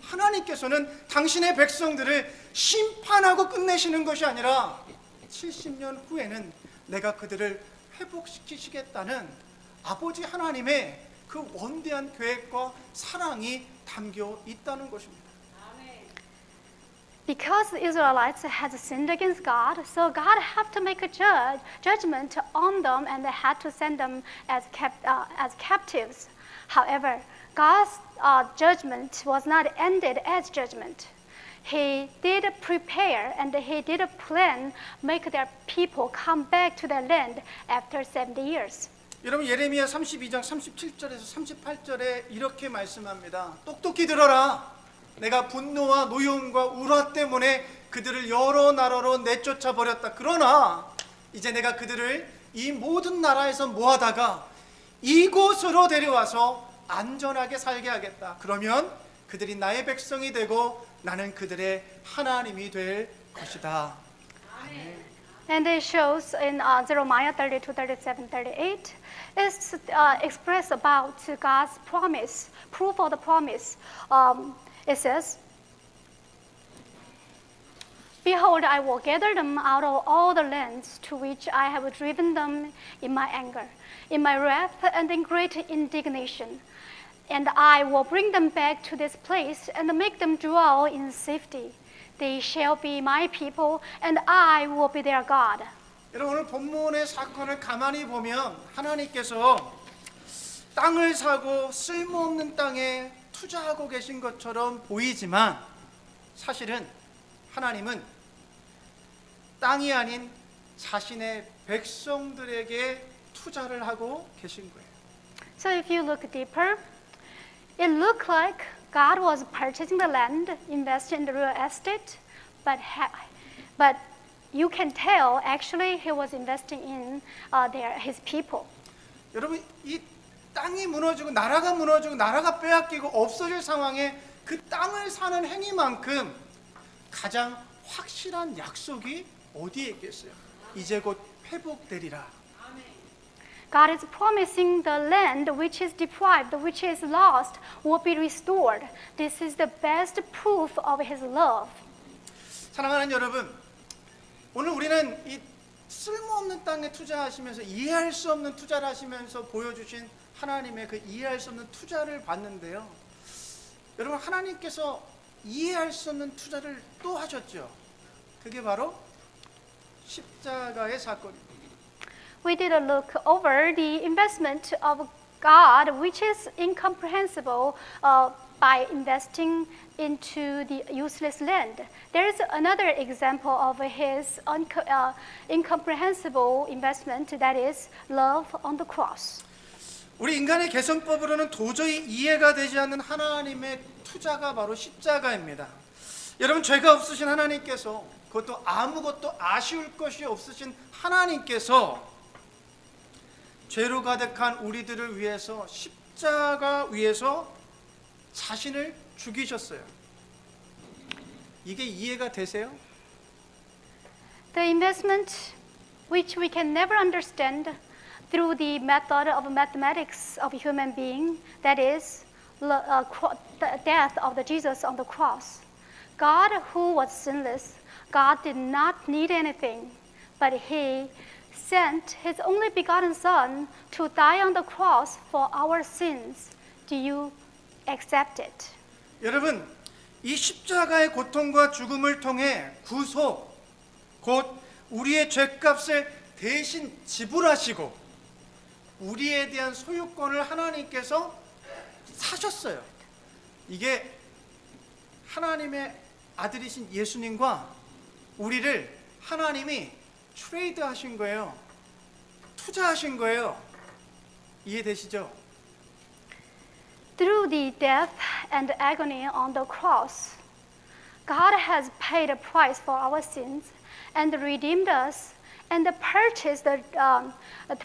Speaker 2: 하나님께서는 당신의 백성들을 심판하고 끝내시는 것이 아니라 70년 후에는 내가 그들을 회복시키시겠다는 아버지 하나님의 그 원대한 계획과 사랑이 담겨 있다는 것입니다.
Speaker 5: Because the Israelites had sinned against God, so God had to make a judgment on them and had to send them as captives. However, God's judgment was not ended as judgment. He did prepare and he did plan, make their people come back to their land after 70 years.
Speaker 2: 여러분 예레미야 32장 37절에서 38절에 이렇게 말씀합니다. 똑똑히 들어라. 내가 분노와 노여움과 울화 때문에 그들을 여러 나라로 내쫓아 버렸다. 그러나 이제 내가 그들을 이 모든 나라에서 모아다가 이곳으로 데려와서 안전하게 살게 하겠다. 그러면 그들이 나의 백성이 되고 나는 그들의 하나님이 될 것이다.
Speaker 5: And it shows in Jeremiah 32, 37, 38, it's expressed about God's promise, proof of the promise. It says, Behold, I will gather them out of all the lands to which I have driven them in my anger, in my wrath, and in great indignation. And I will bring them back to this place and make them dwell in safety. They shall be my people, and I will be their God.
Speaker 2: 여러분 오늘 본문의 사건을 가만히 보면 하나님께서 땅을 사고 쓸모없는 땅에 투자하고 계신 것처럼 보이지만 사실은 하나님은 땅이 아닌 자신의 백성들에게 투자를 하고 계신 거예요.
Speaker 5: So if you look deeper, it looked like God was purchasing the land, investing in the real estate, but you can tell actually he was investing in his people.
Speaker 2: 여러분 이 땅이 무너지고 나라가 빼앗기고 없어질 상황에 그 땅을 사는 행위만큼 가장 확실한 약속이 어디에 있겠어요? 이제 곧 회복되리라.
Speaker 5: God is promising the land which is deprived, which is lost, will be restored. This is the best proof of his love.
Speaker 2: 사랑하는 여러분, 오늘 우리는 이 쓸모없는 땅에 투자하시면서 이해할 수 없는 투자를 하시면서 보여주신 하나님의 그 이해할 수 없는 투자를 봤는데요. 여러분 하나님께서 이해할 수 없는 투자를 또 하셨죠. 그게 바로 십자가의 사건입니다.
Speaker 5: We did a look over the investment of God, which is incomprehensible by investing into the useless land. There is another example of his incomprehensible investment, that is love on the cross.
Speaker 2: 우리 인간의 계산법으로는 도저히 이해가 되지 않는 하나님의 투자가 바로 십자가입니다. 여러분 죄가 없으신 하나님께서 그것도 아무것도 아쉬울 것이 없으신 하나님께서 죄로 가득한 우리들을 위해서 십자가 위에서 자신을 죽이셨어요. 이게 이해가 되세요?
Speaker 5: The investment which we can never understand through the method of mathematics of a human being, that is the death of the Jesus on the cross. God, who was sinless, God did not need anything, but he sent his only begotten Son to die on the cross for our sins. Do you accept it?
Speaker 2: 여러분, 이 십자가의 고통과 죽음을 통해 구속, 곧 우리의 죄값을 대신 지불하시고 우리에 대한 소유권을 하나님께서 사셨어요. 이게 하나님의 아들이신 예수님과 우리를 하나님이 트레이드 하신 거예요. 투자하신 거예요. 이해되시죠?
Speaker 5: Through the death and agony on the cross, God has paid a price for our sins and redeemed us and purchased the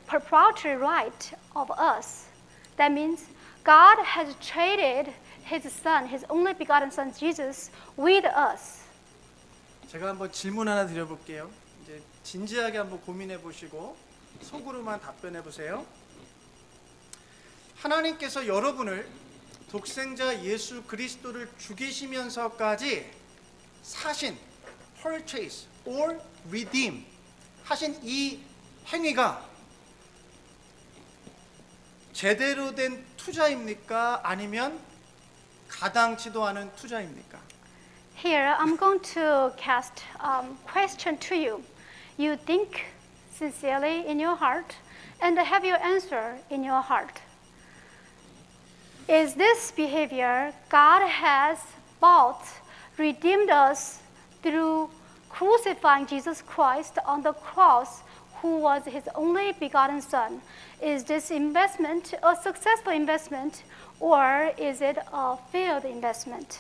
Speaker 5: proprietary right of us. That means God has traded his Son, his only begotten Son, Jesus, with us.
Speaker 2: 제가 한번 질문 하나 드려볼게요. 이제 진지하게 한번 고민해 보시고 속으로만 답변해 보세요. 하나님께서 여러분을 독생자 예수 그리스도를 죽이시면서까지 사신, purchase or redeem 하신 이 행위가 제대로 된 투자입니까? 아니면 가당치도 않은 투자입니까?
Speaker 5: Here, I'm going to cast a question to you. You think sincerely in your heart and have your answer in your heart. Is this behavior God has bought, redeemed us through crucifying Jesus Christ on the cross, who was his only begotten Son? Is this investment a successful investment, or is it a failed investment?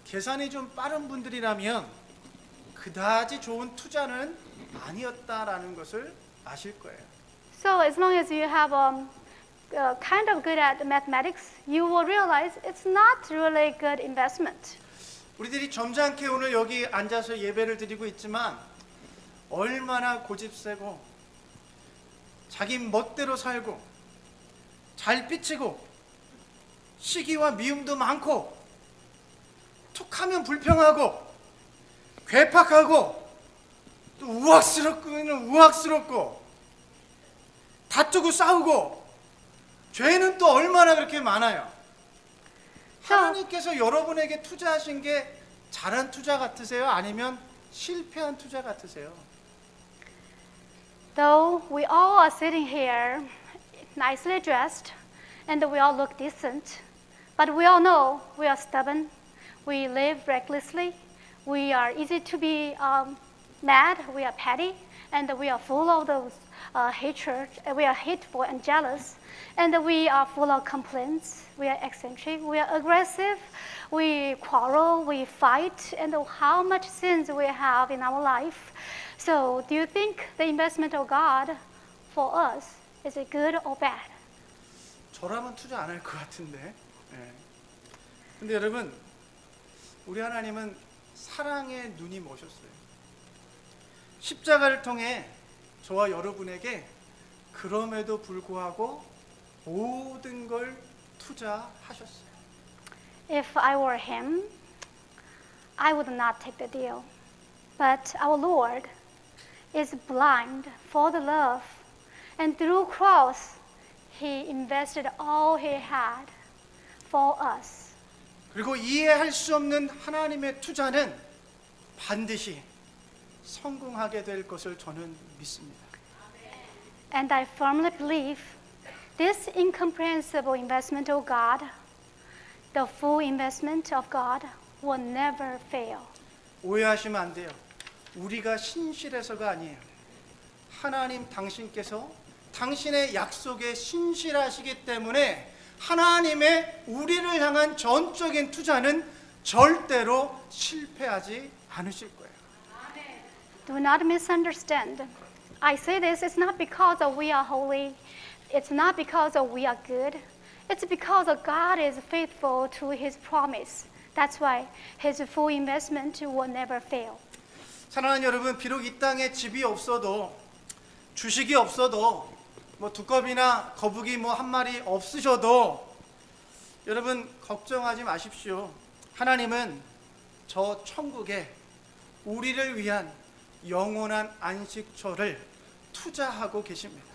Speaker 2: 계산이 좀 빠른 분들이라면 그다지 좋은 투자는 아니었다라는 것을 아실 거예요.
Speaker 5: So as long as you have kind of good at mathematics, you will realize it's not really good investment.
Speaker 2: 우리들이 점잖게 오늘 여기 앉아서 예배를 드리고 있지만 얼마나 고집세고 자기 멋대로 살고 잘 삐치고 시기와 미움도 많고 툭하면 불평하고 괴팍하고 또 우악스럽고 다투고 싸우고 죄는 또 얼마나 그렇게 많아요. 하나님께서 여러분에게 투자하신 게 잘한 투자 같으세요? 아니면 실패한 투자 같으세요?
Speaker 5: Though we all are sitting here nicely dressed and we all look decent, but we all know we are stubborn, we live recklessly, we are easy to be mad, we are petty, and we are full of those hatred, we are hateful and jealous, and we are full of complaints, we are eccentric, we are aggressive, we quarrel, we fight, and how much sins we have in our life. So do you think the investment of God for us, is it good or bad?
Speaker 2: 저라면 투자 안 할 것 같은데. 예. 근데 여러분, 우리 하나님은 사랑의 눈이 머셨어요. 십자가를 통해 저와 여러분에게 그럼에도 불구하고 모든 걸 투자하셨어요.
Speaker 5: If I were him, I would not take the deal. But our Lord is blind for the love, and through cross, he invested all he had for us.
Speaker 2: 그리고 이해할 수 없는 하나님의 투자는 반드시 성공하게 될 것을 저는 믿습니다.
Speaker 5: And I firmly believe this incomprehensible investment of God, the full investment of God, will never fail.
Speaker 2: 오해하시면 안 돼요. 우리가 신실해서가 아니에요. 하나님 당신께서 당신의 약속에 신실하시기 때문에 하나님의 우리를 향한 전적인 투자는 절대로 실패하지 않으실 거예요.
Speaker 5: Do not misunderstand. I say this, it's not because we are holy, it's not because we are good, it's because God is faithful to his promise. That's why his full investment will never fail.
Speaker 2: 사랑하는 여러분, 비록 이 땅에 집이 없어도 주식이 없어도 뭐 두꺼비나 거북이 뭐 한 마리 없으셔도 여러분 걱정하지 마십시오. 하나님은 저 천국에 우리를 위한 영원한 안식처를 투자하고 계십니다.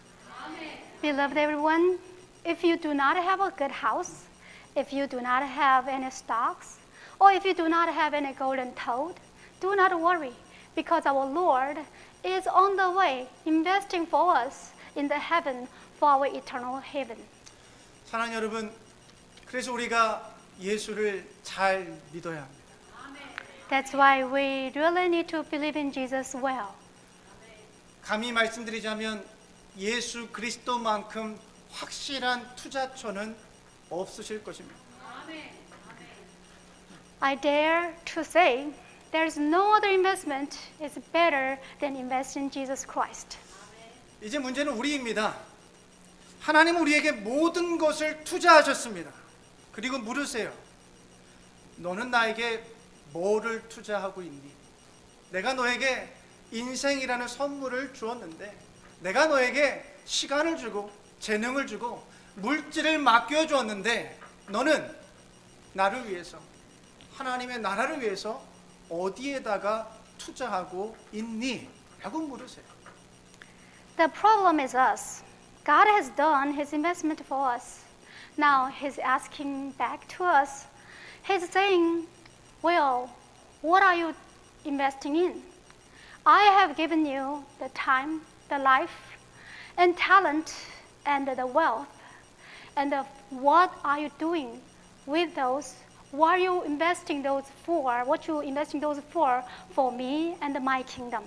Speaker 5: Beloved everyone, if you do not have a good house, if you do not have any stocks, or if you do not have any golden toad, do not worry, because our Lord is on the way investing for us in the heaven for our eternal heaven.
Speaker 2: 사랑하는 여러분, 그래서 우리가 예수를 잘 믿어야 합니다.
Speaker 5: That's why we really need to believe in Jesus well.
Speaker 2: 감히 말씀드리자면 예수 그리스도만큼 확실한 투자처는 없으실 것입니다.
Speaker 5: I dare to say there's no other investment is better than invest in Jesus Christ.
Speaker 2: 이제 문제는 우리입니다. 하나님은 우리에게 모든 것을 투자하셨습니다. 그리고 물으세요. 너는 나에게 뭐를 투자하고 있니? 내가 너에게 인생이라는 선물을 주었는데, 내가 너에게 시간을 주고 재능을 주고 물질을 맡겨주었는데, 너는 나를 위해서, 하나님의 나라를 위해서 어디에다가 투자하고 있니? 라고 물으세요.
Speaker 5: The problem is us. God has done his investment for us. Now he's asking back to us. He's saying, well, what are you investing in? I have given you the time, the life, and talent, and the wealth. And what are you doing with those? What are you investing those for? What you investing those for me and my kingdom?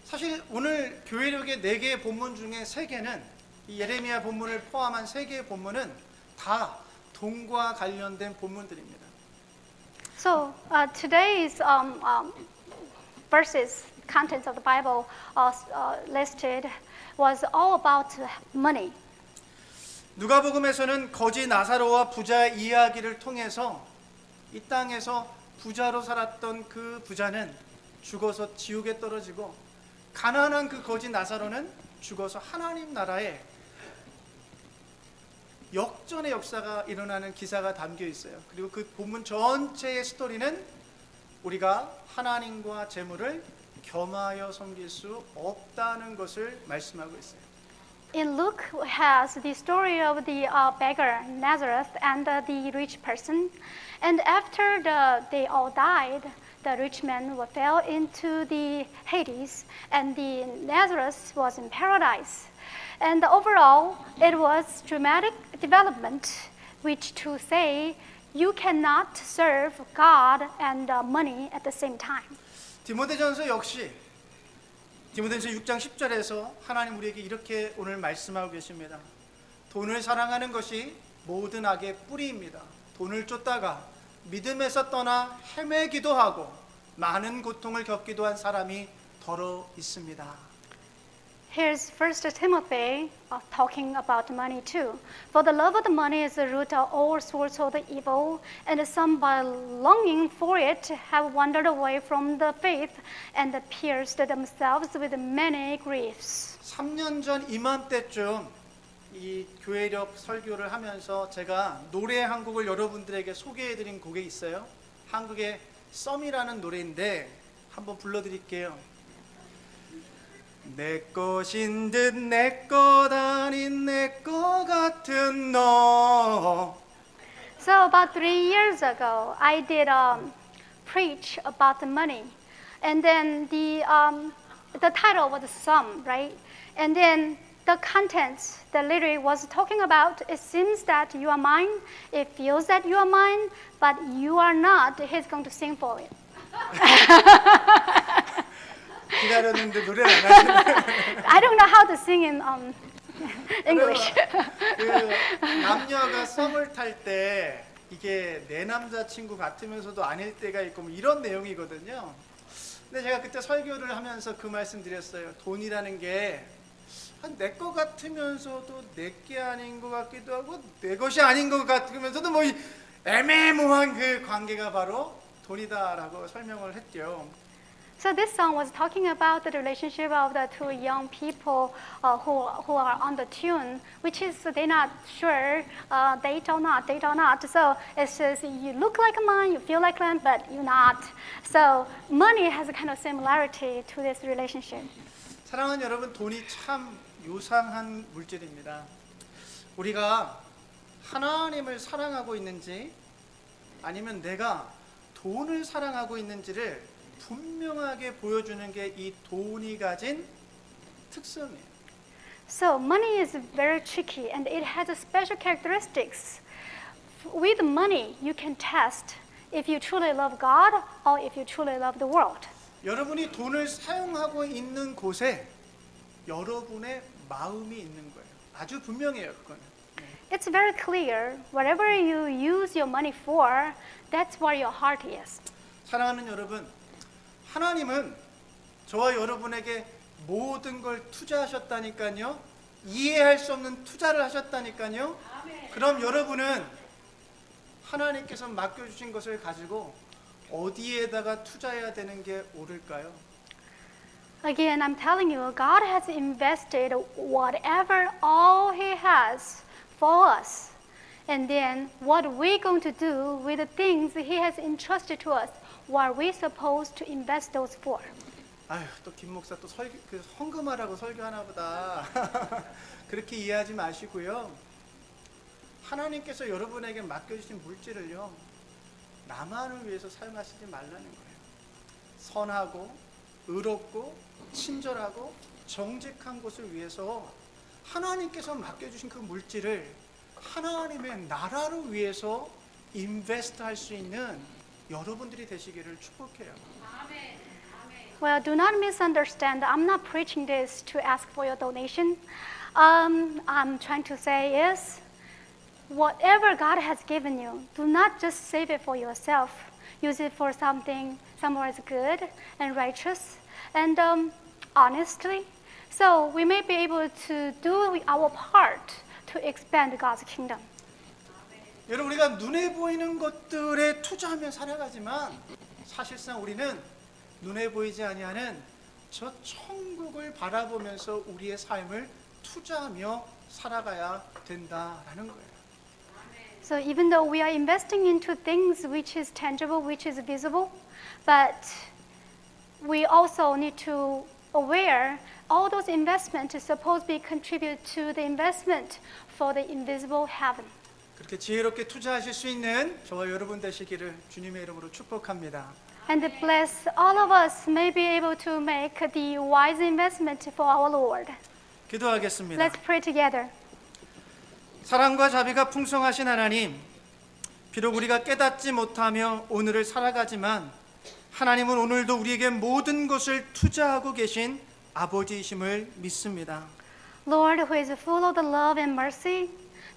Speaker 2: 사실 오늘 교회력의 4개의 본문 중에 3개는 이 예레미야 본문을 포함한 3개의 본문은 다 돈과 관련된 본문들입니다.
Speaker 5: So today's verses, contents of the Bible listed was all about money.
Speaker 2: 누가복음에서는 거지 나사로와 부자의 이야기를 통해서 이 땅에서 부자로 살았던 그 부자는 죽어서 지옥에 떨어지고 가난한 그 거지 나사로는 죽어서 하나님 나라에 역전의 역사가 일어나는 기사가 담겨 있어요. 그리고 그 본문 전체의 스토리는 우리가 하나님과 재물을 겸하여 섬길 수 없다는 것을 말씀하고 있어요.
Speaker 5: In Luke has the story of the beggar Nazareth and the rich person, and after they all died, the rich man fell into the Hades, and the Lazarus was in paradise. And overall, it was dramatic development, which to say you cannot serve God and money at the same time.
Speaker 2: 디모데전서 역시 디모데전서 6장 10절에서 하나님 우리에게 이렇게 오늘 말씀하고 계십니다. 돈을 사랑하는 것이 모든 악의 뿌리입니다. 돈을 쫓다가 믿음에서 떠나 헤매기도 하고 많은 고통을 겪기도 한 사람이 더러 있습니다.
Speaker 5: Here's 1 Timothy talking about money too. For the love of the money is the root of all sorts of the evil, and some by longing for it have wandered away from the faith and pierced themselves with many griefs.
Speaker 2: 3년 전 이맘때쯤 이 교회력 설교를 하면서 제가 노래 한 곡을 여러분들에게 소개해드린 곡이 있어요. 한국의 썸이라는 노래인데 한번 불러드릴게요. 내 것인 듯 내 것 아닌 내 것 같은 너.
Speaker 5: So about 3 years ago, I did preach about the money, and then the title was "Some," right? And then the contents, the lyric was talking about. It seems that you are mine. It feels that you are mine, but you are not. He's going to sing for it.
Speaker 2: 기다렸는데 노래를 안 하시네.
Speaker 5: I don't know how to sing in English.
Speaker 2: 그 남녀가 썸을 탈 때 이게 내 남자친구 같으면서도 아닐 때가 있고 뭐 이런 내용이거든요. 근데 제가 그때 설교를 하면서 그 말씀 드렸어요. 돈이라는 게 내 것 같으면서도 내 게 아닌 것 같기도 하고 내 것이 아닌 것 같으면서도 뭐 애매모호한 그 관계가 바로 돈이다라고 설명을 했죠.
Speaker 5: So this song was talking about the relationship of the two young people who are on the tune, which is they're not sure date or not. So it says you look like mine, you feel like mine, but you're not. So money has a kind of similarity to this relationship.
Speaker 2: 사랑하는 여러분, 돈이 참 요상한 물질입니다. 우리가 하나님을 사랑하고 있는지 아니면 내가 돈을 사랑하고 있는지를 분명하게 보여주는 게 이 돈이 가진 특성이에요.
Speaker 5: So money is very tricky and it has a special characteristics. With money, you can test if you truly love God or if you truly love the world.
Speaker 2: 여러분이 돈을 사용하고 있는 곳에 여러분의 마음이 있는 거예요. 아주 분명해요, 그거는.
Speaker 5: It's very clear. Whatever you use your money for, that's where your heart is.
Speaker 2: 사랑하는 여러분, 하나님은 저와 여러분에게 모든 걸 투자하셨다니까요. 이해할 수 없는 투자를 하셨다니까요. 그럼 여러분은 하나님께서 맡겨주신 것을 가지고 어디에다가 투자해야 되는 게 옳을까요?
Speaker 5: Again, I'm telling you, God has invested whatever all He has for us. And then what we're going to do with the things He has entrusted to us, what are we supposed to invest those for?
Speaker 2: 아휴, 또 김 목사 또 헌금하라고 설교하나 보다. 그렇게 이해하지 마시고요. 하나님께서 여러분에게 맡겨주신 물질을요, 나만을 위해서 사용하시지 말라는 거예요. 선하고 의롭고 친절하고 정직한 것을 위해서 하나님께서 맡겨주신 그 물질을 하나님의 나라를 위해서 인베스트 할 수 있는 여러분들이 되시기를 축복해요.
Speaker 5: Well, do not misunderstand. I'm not preaching this to ask for your donation. I'm trying to say is, whatever God has given you, do not just save it for yourself. Use it for something somewhere is good and righteous and honestly. So we may be able to do our part to expand God's kingdom.
Speaker 2: 여러분, 우리가 눈에 보이는 것들에 투자하며 살아가지만 사실상 우리는 눈에 보이지 아니하는 저 천국을 바라보면서 우리의 삶을 투자하며 살아가야 된다라는 거예요.
Speaker 5: So even though we are investing into things which is tangible, which is visible, but we also need to aware all those investments is supposed to be contribute to the investment for the invisible heaven.
Speaker 2: 그렇게 지혜롭게 투자하실 수 있는 저와 여러분 되시기를 주님의 이름으로 축복합니다.
Speaker 5: And bless all of us may be able to make the wise investment for our Lord.
Speaker 2: 기도하겠습니다.
Speaker 5: Let's pray together.
Speaker 2: 사랑과 자비가 풍성하신 하나님, 비록 우리가 깨닫지 못하며 오늘을 살아가지만 하나님은 오늘도 우리에게 모든 것을 투자하고 계신 아버지이심을 믿습니다.
Speaker 5: Lord, who is full of the love and mercy,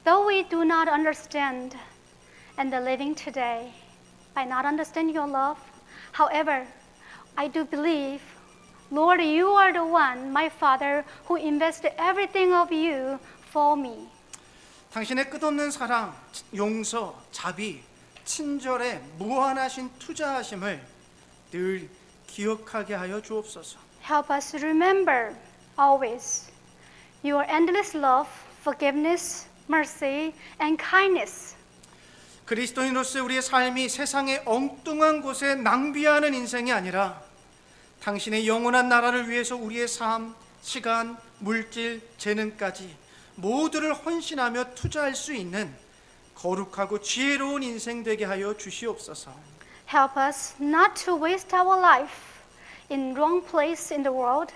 Speaker 5: though we do not understand and the living today by not understanding your love, however, I do believe, Lord, you are the one, my Father, who invested everything of you for me.
Speaker 2: 당신의 끝없는 사랑, 용서, 자비, 친절에 무한하신 투자하심을 늘 기억하게 하여 주옵소서.
Speaker 5: Help us to remember always your endless love, forgiveness, mercy, and kindness.
Speaker 2: 그리스도인으로서 우리의 삶이 세상의 엉뚱한 곳에 낭비하는 인생이 아니라 당신의 영원한 나라를 위해서 우리의 삶, 시간, 물질, 재능까지 모두를 헌신하며 투자할 수 있는 거룩하고 지혜로운 인생 되게 하여 주시옵소서.
Speaker 5: Help us not to waste our life in wrong place in the world.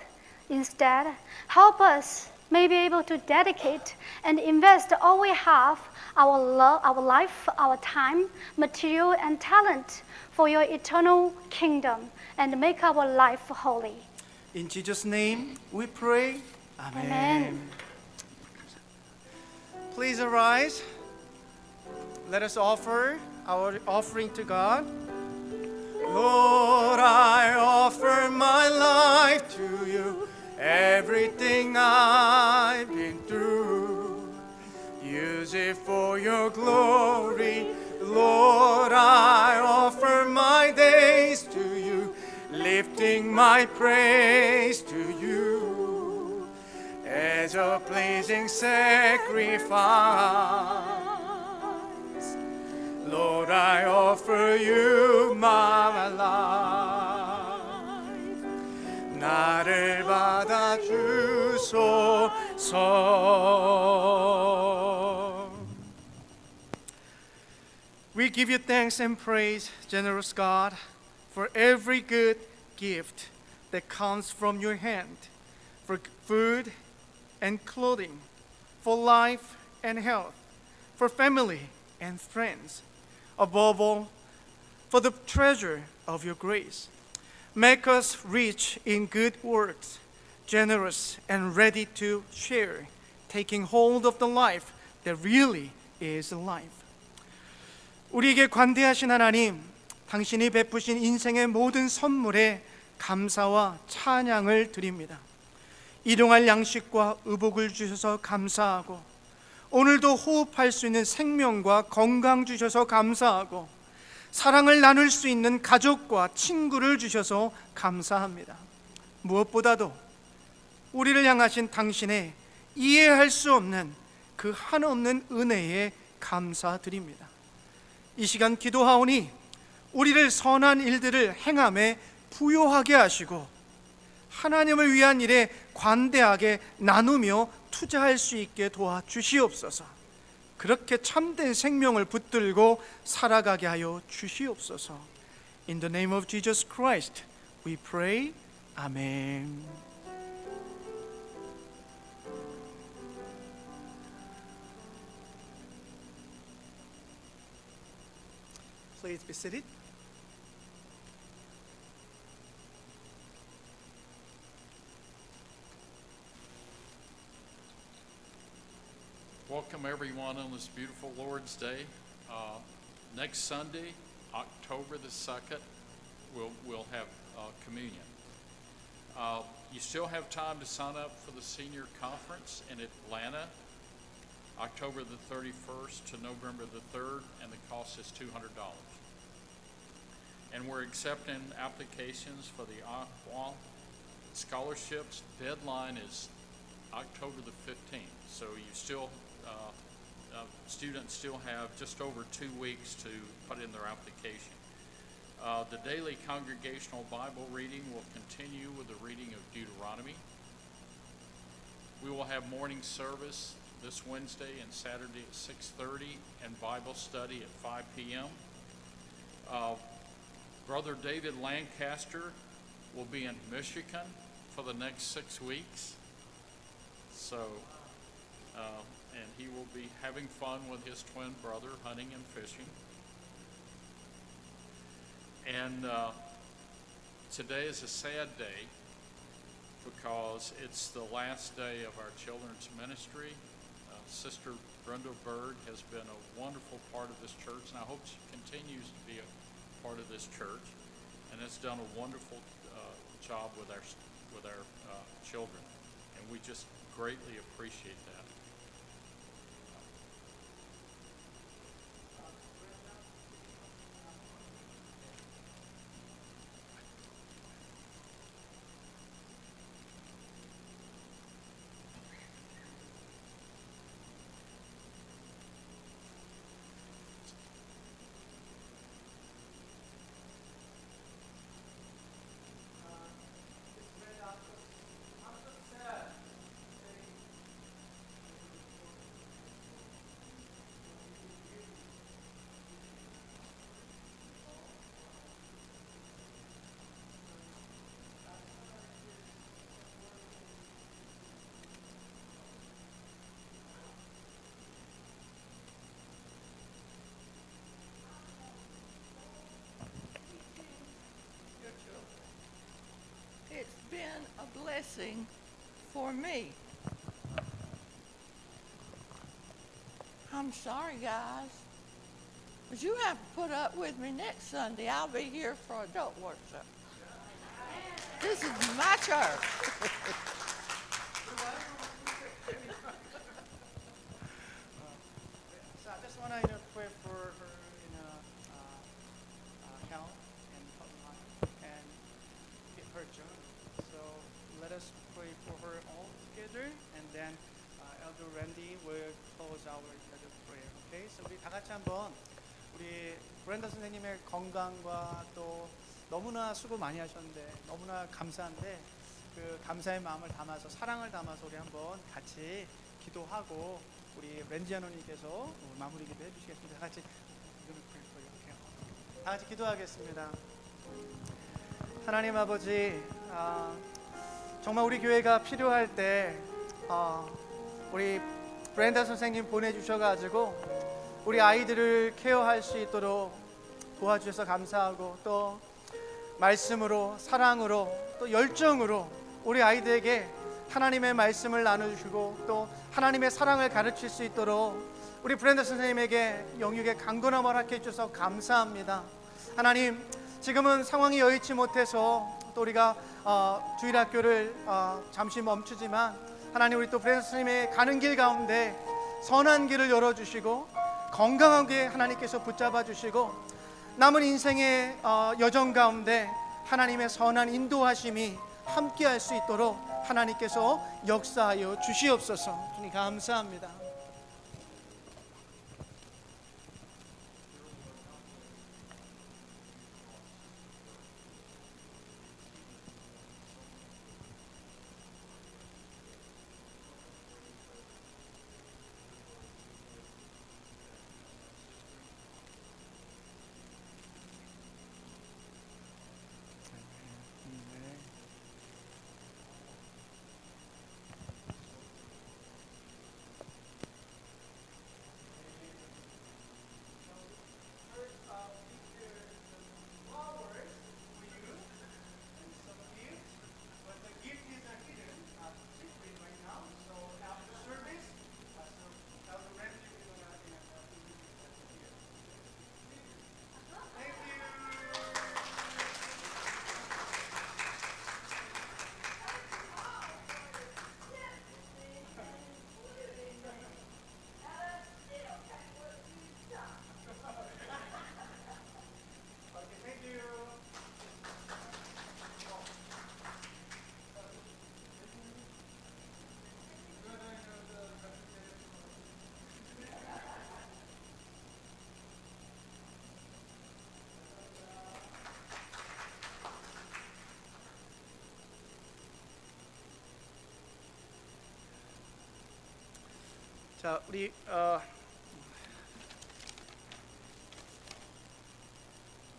Speaker 5: Instead, help us may be able to dedicate and invest all we have, our love, our life, our time, material, and talent for your eternal kingdom and make our life holy.
Speaker 2: In Jesus' name we pray. Amen.
Speaker 5: Amen.
Speaker 2: Please arise. Let us offer our offering to God. Lord, I offer my life to you. Everything I've been through, use it for your glory. Lord, I offer my days to you, lifting my praise to you as a pleasing sacrifice. Lord, I offer you my life. 나를 받아 주소서. We give you thanks and praise, generous God, for every good gift that comes from your hand, for food and clothing, for life and health, for family and friends, above all, for the treasure of your grace. Make us rich in good works, generous and ready to share, taking hold of the life that really is life. 우리에게 관대하신 하나님, 당신이 베푸신 인생의 모든 선물에 감사와 찬양을 드립니다. 일용할 양식과 의복을 주셔서 감사하고, 오늘도 호흡할 수 있는 생명과 건강 주셔서 감사하고, 사랑을 나눌 수 있는 가족과 친구를 주셔서 감사합니다. 무엇보다도 우리를 향하신 당신의 이해할 수 없는 그 한없는 은혜에 감사드립니다. 이 시간 기도하오니 우리를 선한 일들을 행함에 부요하게 하시고 하나님을 위한 일에 관대하게 나누며 투자할 수 있게 도와주시옵소서. 그렇게 참된 생명을 붙들고 살아가게 하여 주시옵소서. In the name of Jesus Christ, we pray. Amen. Please be seated.
Speaker 1: Welcome everyone on this beautiful Lord's Day. Next Sunday, October the 2nd, we'll have communion. You still have time to sign up for the senior conference in Atlanta, October the 31st to November the 3rd, and the cost is $200. And we're accepting applications for the Aqua scholarships. Deadline is October the 15th, so you still students still have just over 2 weeks to put in their application. The daily congregational Bible reading will continue with the reading of Deuteronomy. We will have morning service this Wednesday and Saturday at 6:30 and Bible study at 5 p.m. Brother David Lancaster will be in Michigan for the next 6 weeks. So, and he will be having fun with his twin brother, hunting and fishing. And today is a sad day because it's the last day of our children's ministry. Sister Brenda Bird has been a wonderful part of this church, and I hope she continues to be a part of this church, and has done a wonderful job with our children, and we just greatly appreciate that.
Speaker 6: It's been a blessing for me. I'm sorry, guys, but you have to put up with me next Sunday. I'll be here for adult worship. This is my church.
Speaker 2: So I just want to pray for her health and life and her journey. So let us pray for her all together, and then Elder Randy will close our prayer. Okay? So 우리 다 같이 한번 우리 브렌다 선생님의 건강과 또 너무나 수고 많이 하셨는데 너무나 감사한데 그 감사의 마음을 담아서 사랑을 담아서 우리 한번 같이 기도하고 우리 렌지 연호님께서 마무리 기도 해주시겠습니다. 다 같이 다 같이 기도하겠습니다. 하나님 아버지, 정말 우리 교회가 필요할 때 우리 브렌다 선생님 보내주셔가지고 우리 아이들을 케어할 수 있도록 도와주셔서 감사하고, 또 말씀으로, 사랑으로, 또 열정으로 우리 아이들에게 하나님의 말씀을 나눠주시고 또 하나님의 사랑을 가르칠 수 있도록 우리 브렌다 선생님에게 영육의 강건함을 허락해 주셔서 감사합니다. 하나님, 지금은 상황이 여의치 못해서 또 우리가 주일학교를 잠시 멈추지만, 하나님, 우리 또 브렌다 선생님의 가는 길 가운데 선한 길을 열어주시고 건강하게 하나님께서 붙잡아 주시고 남은 인생의 여정 가운데 하나님의 선한 인도하심이 함께할 수 있도록 하나님께서 역사하여 주시옵소서. 주님 감사합니다. 자, 우리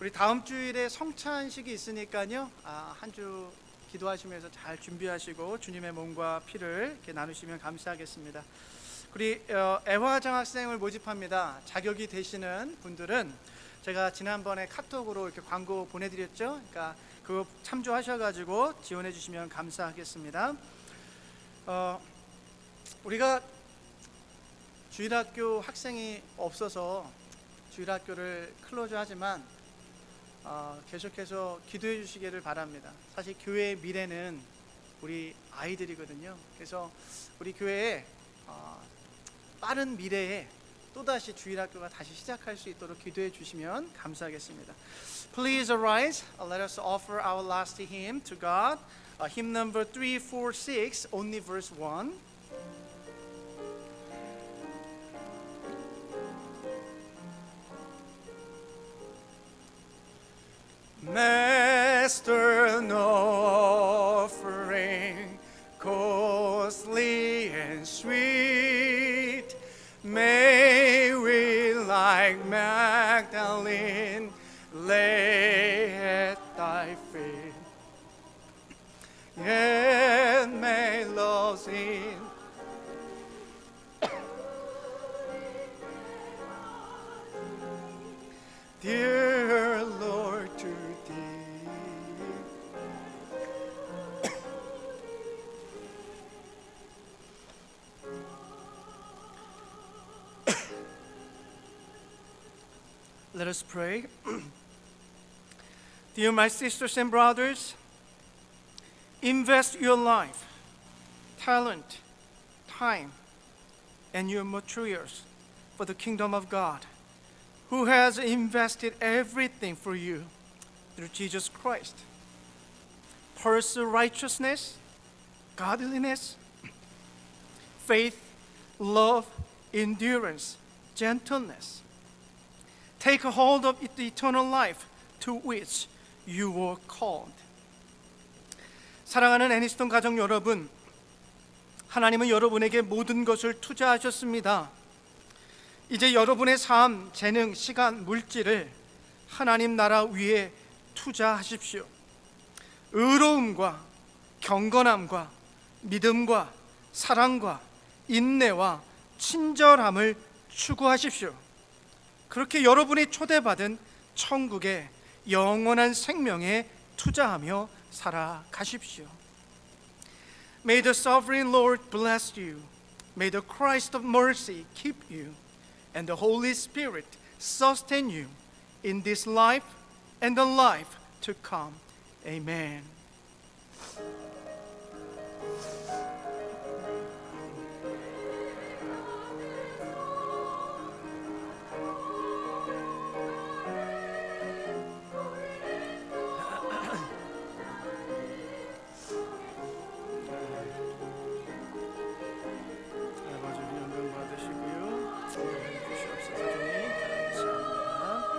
Speaker 2: 우리 다음 주일에 성찬식이 있으니까요. 한 주 기도하시면서 잘 준비하시고 주님의 몸과 피를 이렇게 나누시면 감사하겠습니다. 우리 애화장학생을 모집합니다. 자격이 되시는 분들은 제가 지난번에 카톡으로 이렇게 광고 보내드렸죠. 그러니까 그거 참조하셔가지고 지원해 주시면 감사하겠습니다. 우리가 주일학교 학생이 없어서 주일학교를 클로즈하지만 계속해서 기도해 주시기를 바랍니다. 사실 교회의 미래는 우리 아이들이거든요. 그래서 우리 교회에 빠른 미래에 또다시 주일학교가 다시 시작할 수 있도록 기도해 주시면 감사하겠습니다. Please arise. Let us offer our last hymn to God. Hymn number 346, only verse 1. Master, no offering, costly and sweet, may we like Magdalene lay at thy feet. Yet may love's in dear Lord to thee. Let us pray. Dear my sisters and brothers, invest your life, talent, time, and your materials for the kingdom of God, who has invested everything for you through Jesus Christ. Pursue righteousness, godliness, faith, love, endurance, gentleness. Take hold of the eternal life to which you were called. 사랑하는 애니스턴 가족 여러분, 하나님은 여러분에게 모든 것을 투자하셨습니다. 이제 여러분의 삶, 재능, 시간, 물질을 하나님 나라 위에 투자하십시오. 의로움과 경건함과 믿음과 사랑과 인내와 친절함을 추구하십시오. 그렇게 여러분이 초대받은 천국의 영원한 생명에 투자하며 살아가십시오. May the sovereign Lord bless you. May the Christ of mercy keep you. And the Holy Spirit sustain you in this life and the life to come. Amen. 아버지 영광 받으시고요. 인도해 주시옵소서. 주님 감사합니다.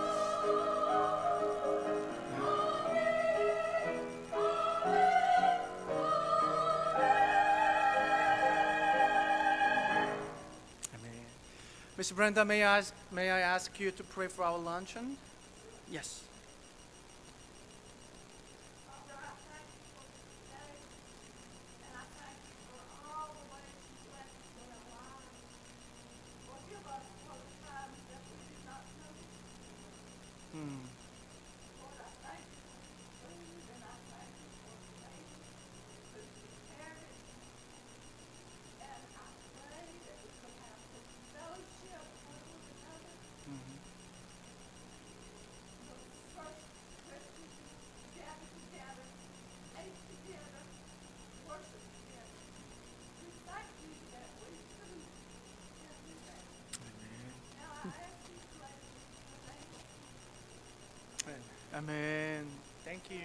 Speaker 2: Amen. Miss Brenda, may I ask you to pray for our luncheon? Yes. Amen. Thank you.